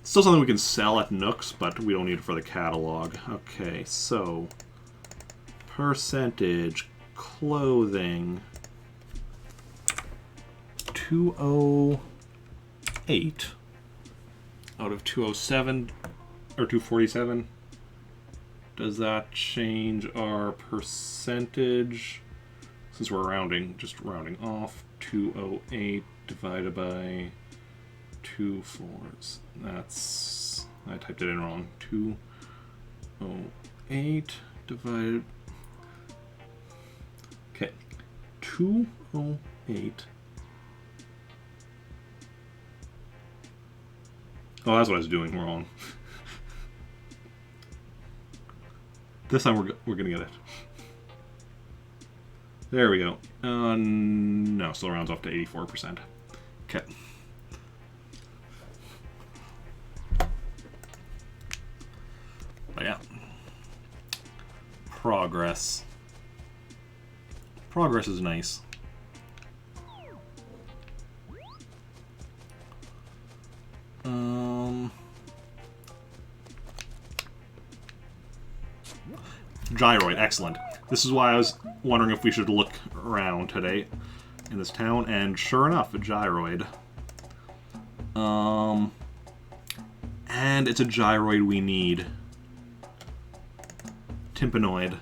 Still something we can sell at Nooks, but we don't need it for the catalog. Okay, so percentage clothing 208 out of 207 or 247. Does that change our percentage? Since we're rounding, just rounding off, 208 divided by 2 4s. That's, I typed it in wrong. 208 divided. Okay, 208. Oh, that's what I was doing wrong. This time we're gonna get it. There we go. No, still rounds off to 84%. Okay. But yeah. Progress. Progress is nice. Gyroid, excellent. This is why I was wondering if we should look around today in this town, and sure enough, a gyroid. And it's a gyroid we need. Tympanoid.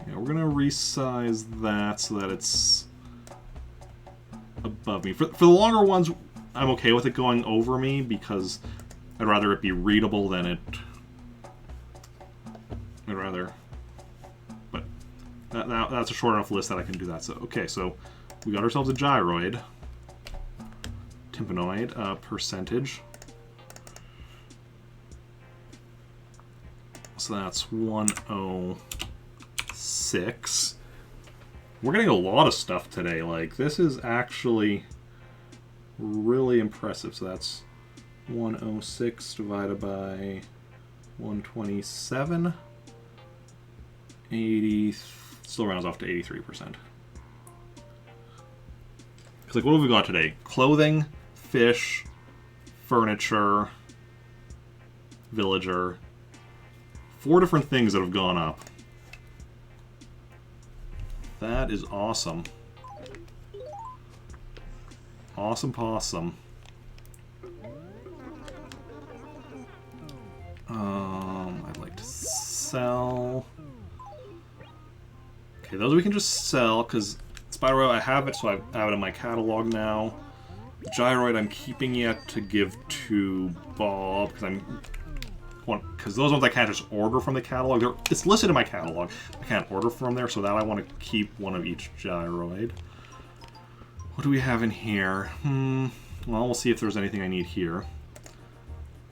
Yeah, we're gonna resize that so that it's above me. For the longer ones, I'm okay with it going over me because I'd rather it be readable than it... I'd rather... But that's a short enough list that I can do that. So okay, so we got ourselves a gyroid. Tympanoid, percentage. So that's 106. We're getting a lot of stuff today. Like, this is actually really impressive. So that's 106 divided by 127. 80, still rounds off to 83%. Because, like, what have we got today? Clothing, fish, furniture, villager. 4 different things that have gone up. That is awesome. Awesome possum. I'd like to sell. Okay, those we can just sell because Spiderweb, I have it, so I have it in my catalog now. Gyroid, I'm keeping yet to give to Bob because those ones I can't just order from the catalog. It's listed in my catalog. I can't order from there, so that I want to keep one of each gyroid. What do we have in here? Well, we'll see if there's anything I need here.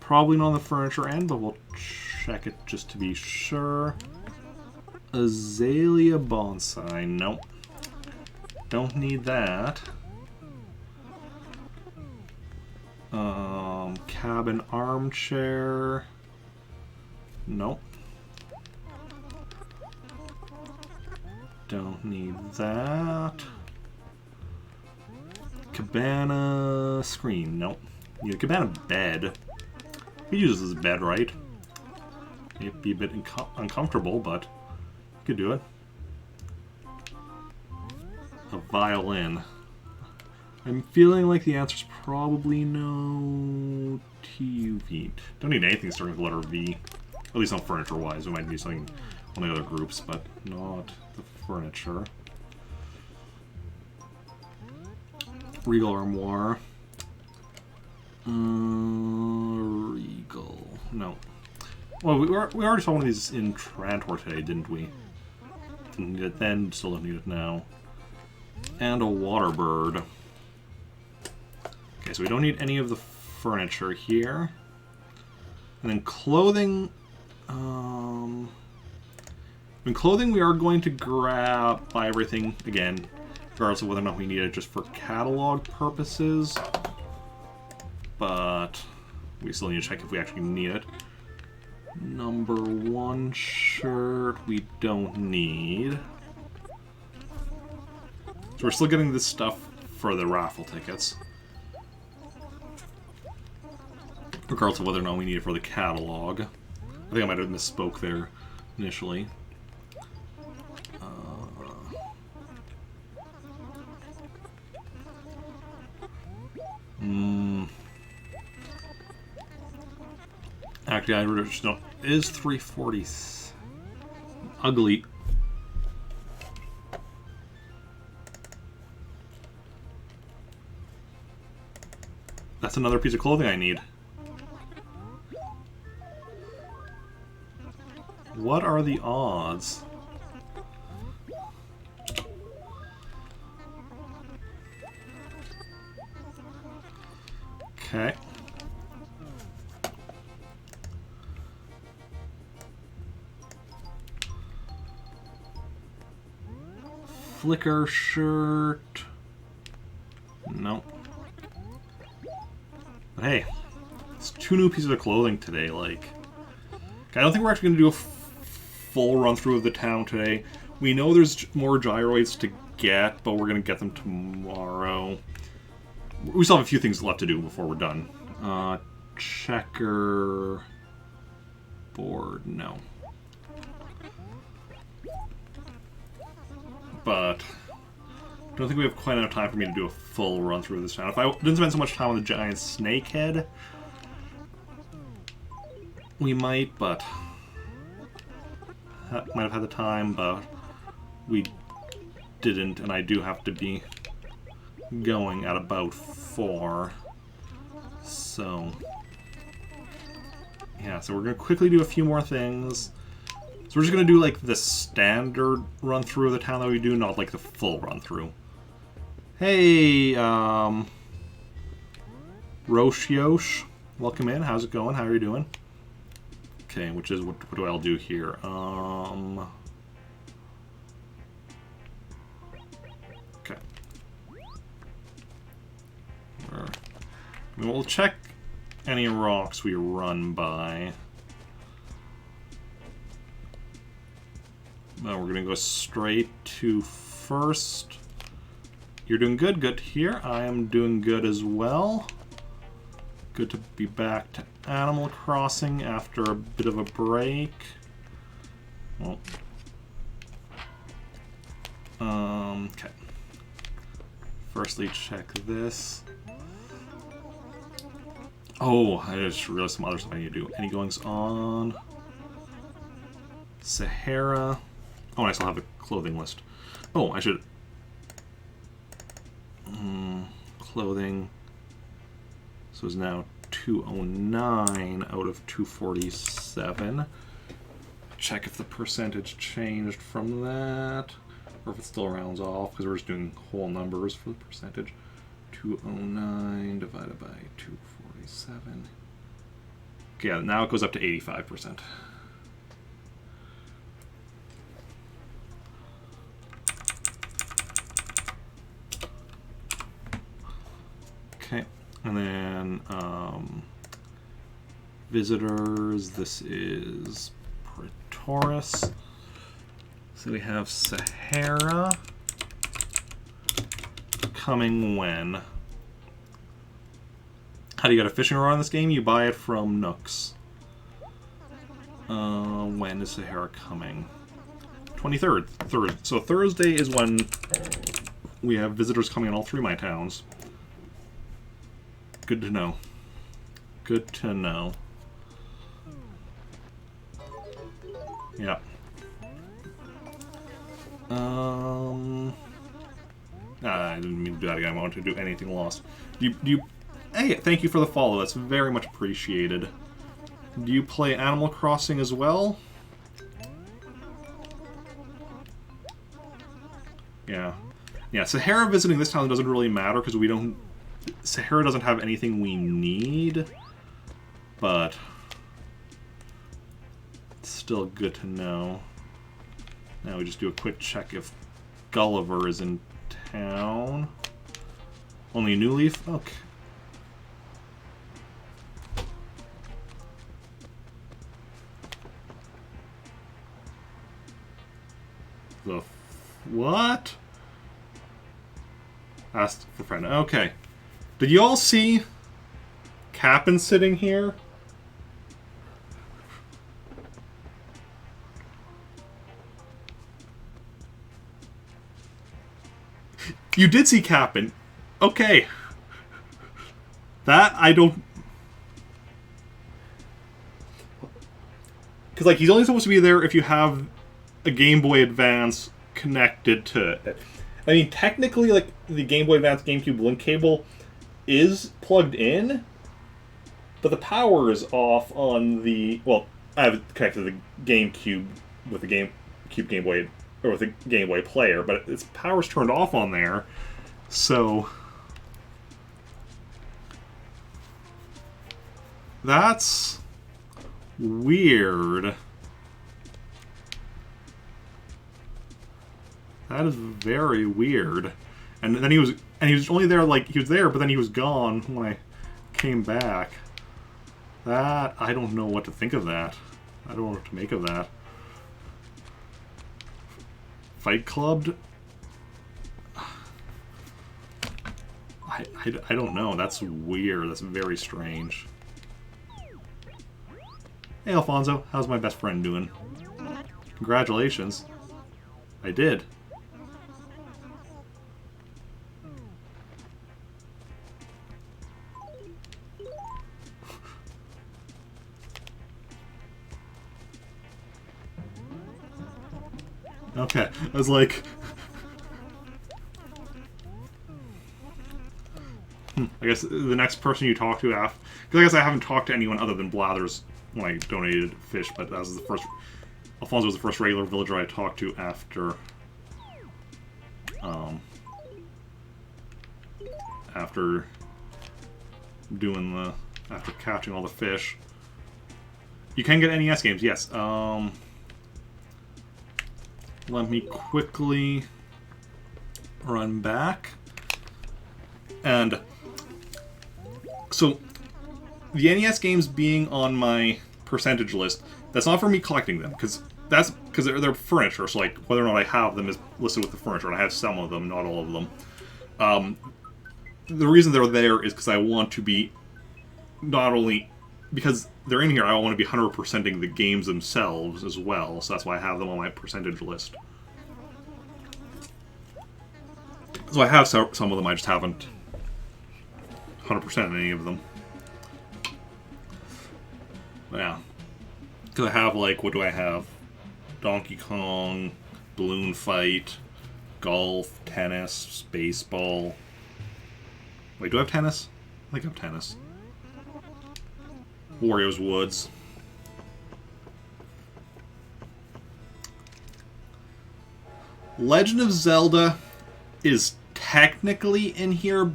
Probably not on the furniture end, but we'll check it just to be sure. Azalea bonsai. Nope. Don't need that. Cabin armchair. Nope. Don't need that. Cabana screen. Nope. Need a cabana bed. He uses his bed, right? It'd be a bit uncomfortable, but you could do it. A violin. I'm feeling like the answer's probably no. TV. Don't need anything starting with the letter V. At least not furniture-wise. We might need something on the other groups, but not the furniture. Regal Armoire. Regal. No. Well, we already saw one of these in Trantor today, didn't we? Didn't need it then, still don't need it now. And a water bird. Okay, so we don't need any of the furniture here. And then clothing... in clothing, we are going to buy everything again, regardless of whether or not we need it just for catalog purposes. But we still need to check if we actually need it. Number 1 shirt we don't need. So we're still getting this stuff for the raffle tickets. Regardless of whether or not we need it for the catalog. I think I might have misspoke there initially. Actually, I just don't. It is 340. Ugly. That's another piece of clothing I need. What are the odds? Okay. Flicker shirt. Nope. But hey, it's 2 new pieces of clothing today. Like, I don't think we're actually going to do a full run through of the town today. We know there's more gyroids to get, but we're going to get them tomorrow. We still have a few things left to do before we're done. Checker board, no. But I don't think we have quite enough time for me to do a full run through of this town. If I didn't spend so much time on the giant snakehead, We might, but... might have had the time, but we didn't, and I do have to be going at about 4. So... yeah, so we're going to quickly do a few more things. So we're just going to do, like, the standard run-through of the town that we do, not, like, the full run-through. Hey, Rosh Yosh. Welcome in. How's it going? How are you doing? Okay, which is, what do I'll do here? Okay. We'll check any rocks we run by. We're going to go straight to first. You're doing good. Good to hear. I am doing good as well. Good to be back to Animal Crossing after a bit of a break. Well, okay. Firstly, check this. Oh, I just realized some other stuff I need to do. Any goings on? Sahara. Oh, and I still have the clothing list. Oh, I should... clothing. So it's now 209 out of 247. Check if the percentage changed from that, or if it still rounds off, because we're just doing whole numbers for the percentage. 209 divided by 247. Okay, yeah, now it goes up to 85%. Okay, and then visitors, this is Pretoris. So we have Sahara coming when? How do you get a fishing rod in this game? You buy it from Nooks. When is Sahara coming? 23rd. So Thursday is when we have visitors coming in all 3 of my towns. Good to know. Good to know. Yeah. I didn't mean to do that again. I wanted to do anything lost. Hey, thank you for the follow. That's very much appreciated. Do you play Animal Crossing as well? Yeah. Yeah, Sahara visiting this town doesn't really matter because we don't... Sahara doesn't have anything we need, but it's still good to know. Now we just do a quick check if Gulliver is in town. Only New Leaf? Okay. The what? Asked for friend. Okay. Did you all see Cap'n sitting here? You did see Cap'n. Okay. That, I don't... Because, like, he's only supposed to be there if you have a Game Boy Advance connected to it. I mean, technically, like, the Game Boy Advance GameCube link cable is plugged in, but the power is off on the... Well, I have it connected to the GameCube with the GameCube Game Boy, or with the Game Boy player, but its power's turned off on there, so... That's weird. That is very weird. And then he was only there, like, he was there, but then he was gone when I came back. That, I don't know what to think of that. I don't know what to make of that. Fight Clubbed? I don't know. That's weird. That's very strange. Hey, Alfonso. How's my best friend doing? Congratulations. I did. Okay, I was like... I guess the next person you talk to after... Because I guess I haven't talked to anyone other than Blathers when I donated fish, but that was the first... Alfonso was the first regular villager I talked to after... After doing the... After catching all the fish. You can get NES games, yes. Let me quickly run back. And so the NES games being on my percentage list, that's not for me collecting them, because they're furniture, so like whether or not I have them is listed with the furniture, and I have some of them, not all of them. The reason they're there is because I want to be not only because they're in here, I want to be 100%ing the games themselves as well, so that's why I have them on my percentage list. So I have some of them, I just haven't 100% any of them. Yeah. Because I have, like, what do I have? Donkey Kong, Balloon Fight, Golf, Tennis, Baseball. Wait, do I have Tennis? I think I have Tennis. Wario's Woods. Legend of Zelda is technically in here,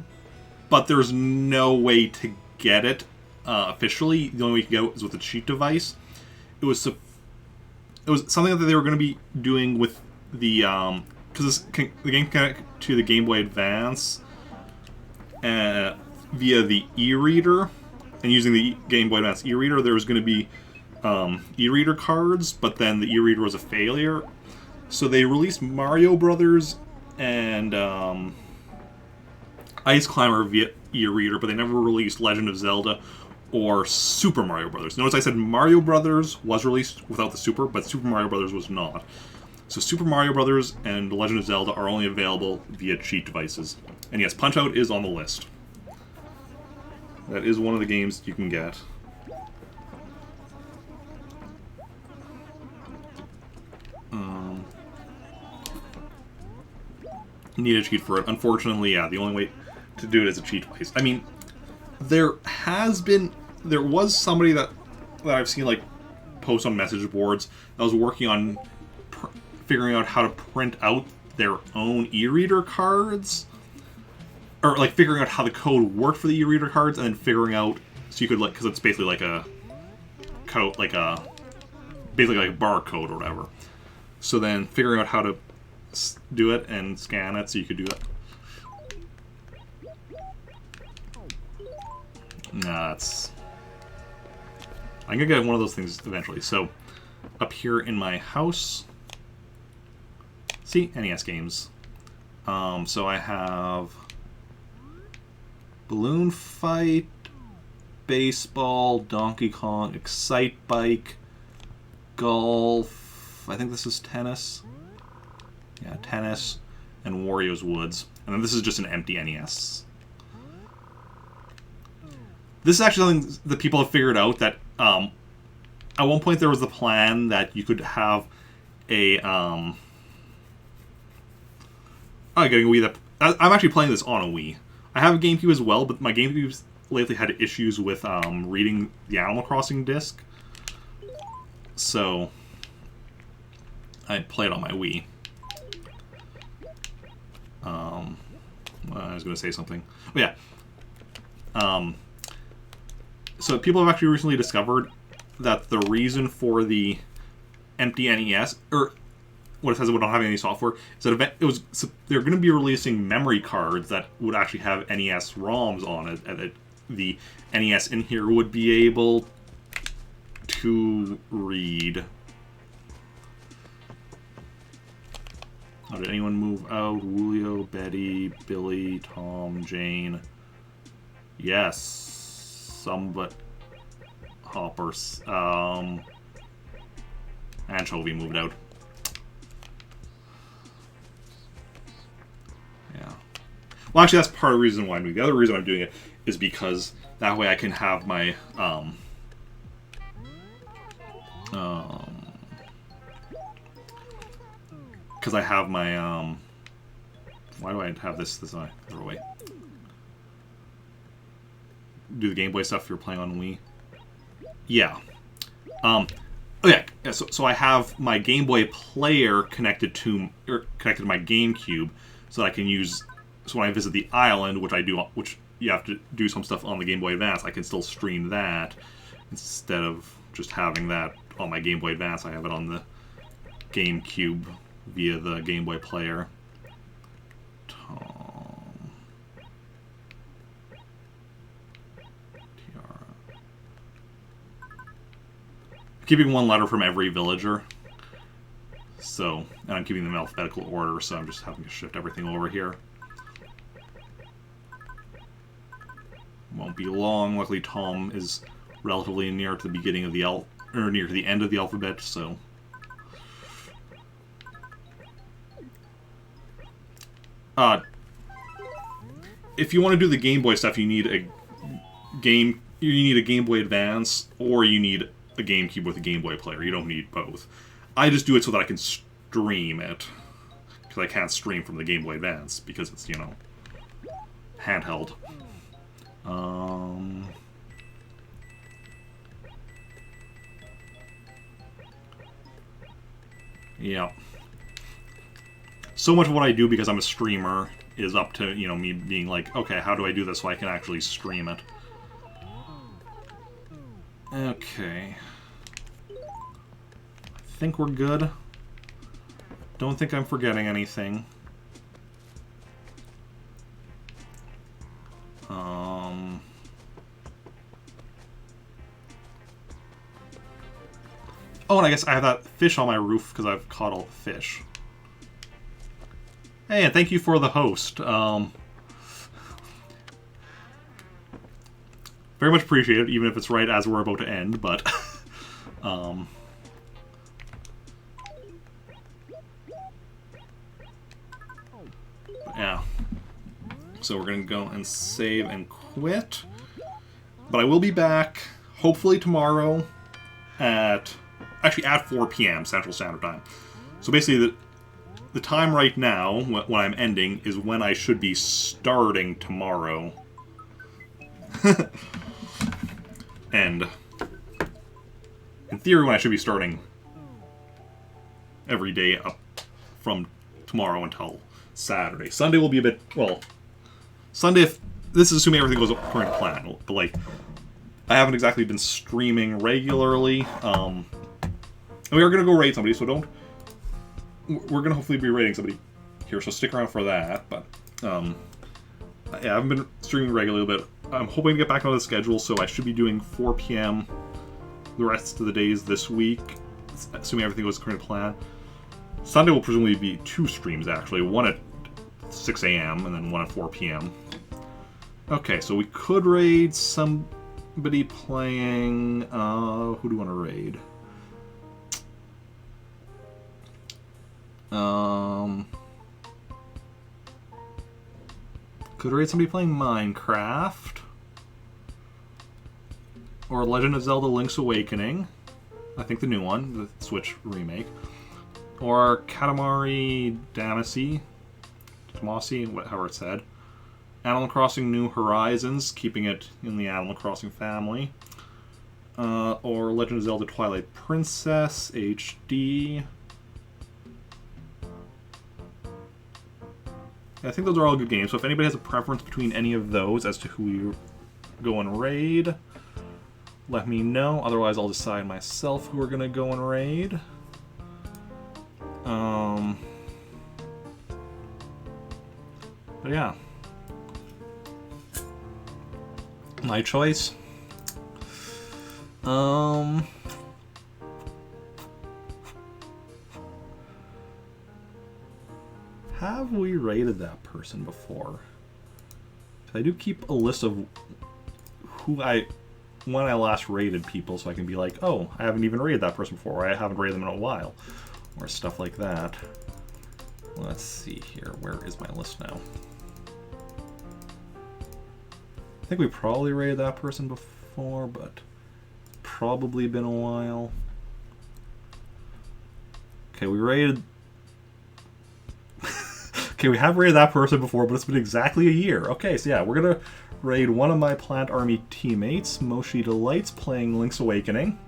but there's no way to get it officially. The only way you can get it is with a cheat device. It was something that they were going to be doing with the because the game connected to the Game Boy Advance via the e-reader, and using the Game Boy Advance e-reader, there was going to be e-reader cards, but then the e-reader was a failure, so they released Mario Brothers and Ice Climber via e-reader, but they never released Legend of Zelda or Super Mario Brothers. Notice I said Mario Brothers was released without the Super, but Super Mario Brothers was not. So Super Mario Brothers and Legend of Zelda are only available via cheat devices. And yes, Punch-Out is on the list. That is one of the games you can get. Need a cheat for it. Unfortunately, yeah, the only way to do it is a cheat device. I mean, there was somebody that I've seen like post on message boards that was working on figuring out how to print out their own e-reader cards, or like figuring out how the code worked for the e-reader cards, and then figuring out so you could like, because it's basically like a code, basically like a barcode or whatever. So then figuring out how to do it and scan it so you could do it. Nah, I'm gonna get one of those things eventually. So, up here in my house, see, NES games. So I have Balloon Fight, Baseball, Donkey Kong, Excite Bike, Golf. I think this is Tennis. Yeah, Tennis, and Wario's Woods. And then this is just an empty NES. This is actually something that people have figured out, that at one point there was the plan that you could have a getting a Wii. I'm actually playing this on a Wii. I have a GameCube as well, but my GameCube lately had issues with reading the Animal Crossing disc. So I play it on my Wii. I was going to say something. Oh, yeah. So people have actually recently discovered that the reason for the empty NES, or what it says about not having any software, is that they're going to be releasing memory cards that would actually have NES ROMs on it, and that the NES in here would be able to read. Oh, did anyone move out? Julio, Betty, Billy, Tom, Jane. Yes. Some, but Hoppers. Anchovy moved out. Yeah. Well, actually, that's part of the reason why I'm doing it. The other reason I'm doing it is because that way I can have my because I have my why do I have this other way? Do the Game Boy stuff if you're playing on Wii? Yeah. Oh yeah. So I have my Game Boy player connected to my GameCube, so that I can use. So when I visit the island, which you have to do some stuff on the Game Boy Advance, I can still stream that instead of just having that on my Game Boy Advance. I have it on the GameCube via the Game Boy player. Tom. Tiara. Keeping one letter from every villager. So, and I'm keeping them in alphabetical order, so I'm just having to shift everything over here. Won't be long. Luckily, Tom is relatively near to the beginning of the near to the end of the alphabet, so. If you want to do the Game Boy stuff, you need a Game Boy Advance, or you need a GameCube with a Game Boy player. You don't need both. I just do it so that I can stream it, because I can't stream from the Game Boy Advance because it's, you know, handheld. Yeah. So much of what I do because I'm a streamer is up to, you know, me being like, okay, how do I do this so I can actually stream it? Okay. I think we're good. Don't think I'm forgetting anything. Oh, and I guess I have that fish on my roof because I've caught all the fish. Hey, and thank you for the host. Very much appreciated, even if it's right as we're about to end, but... yeah. So we're going to go and save and quit. But I will be back, hopefully tomorrow, at 4 p.m. Central Standard Time. So basically, the time right now, when I'm ending, is when I should be starting tomorrow. And in theory, when I should be starting every day up from tomorrow until Saturday. Sunday will be a bit, well, Sunday, if this is assuming everything goes according to plan, but like, I haven't exactly been streaming regularly. And we are going to go raid somebody, so we're going to hopefully be raiding somebody here, so stick around for that. But, yeah, I haven't been streaming regularly, but I'm hoping to get back on the schedule, so I should be doing 4 p.m. the rest of the days this week, assuming everything goes according to plan. Sunday will presumably be 2 streams, actually. One at 6 a.m. and then one at 4 p.m. Okay, so we could raid somebody playing... who do we want to raid? Could raid somebody playing Minecraft. Or Legend of Zelda Link's Awakening. I think the new one, the Switch remake. Or Katamari Damacy. However it's said. Animal Crossing New Horizons, keeping it in the Animal Crossing family. Or Legend of Zelda Twilight Princess HD. I think those are all good games, so if anybody has a preference between any of those as to who we go and raid, let me know. Otherwise, I'll decide myself who we're going to go and raid. But yeah. My choice. Have we raided that person before? I do keep a list of when I last raided people, so I can be like, oh, I haven't even raided that person before, or I haven't raided them in a while, or stuff like that. Let's see here. Where is my list now? I think we probably raided that person before, but probably been a while. Okay, we raided Okay, we have raided that person before, but it's been exactly a year. Okay, so yeah, we're gonna raid one of my Plant Army teammates, Moshi Delights, playing Link's Awakening.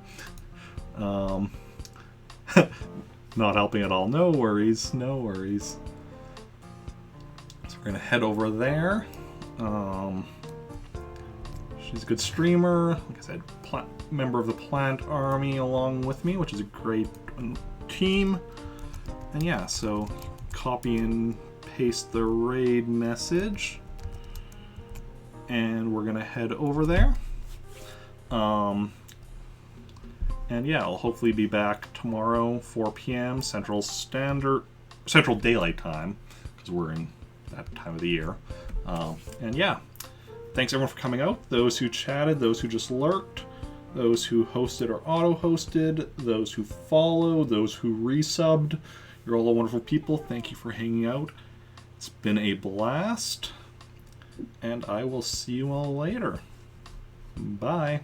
Not helping at all. No worries, no worries. So we're gonna head over there. She's a good streamer. Like I said, member of the Plant Army along with me, which is a great team. And yeah, so copy and paste the raid message. And we're gonna head over there. And yeah, I'll hopefully be back tomorrow, 4 p.m. Central Daylight Time, because we're in that time of the year. And yeah, thanks everyone for coming out. Those who chatted, those who just lurked, those who hosted or auto-hosted, those who followed, those who resubbed. You're all wonderful people. Thank you for hanging out. It's been a blast. And I will see you all later. Bye.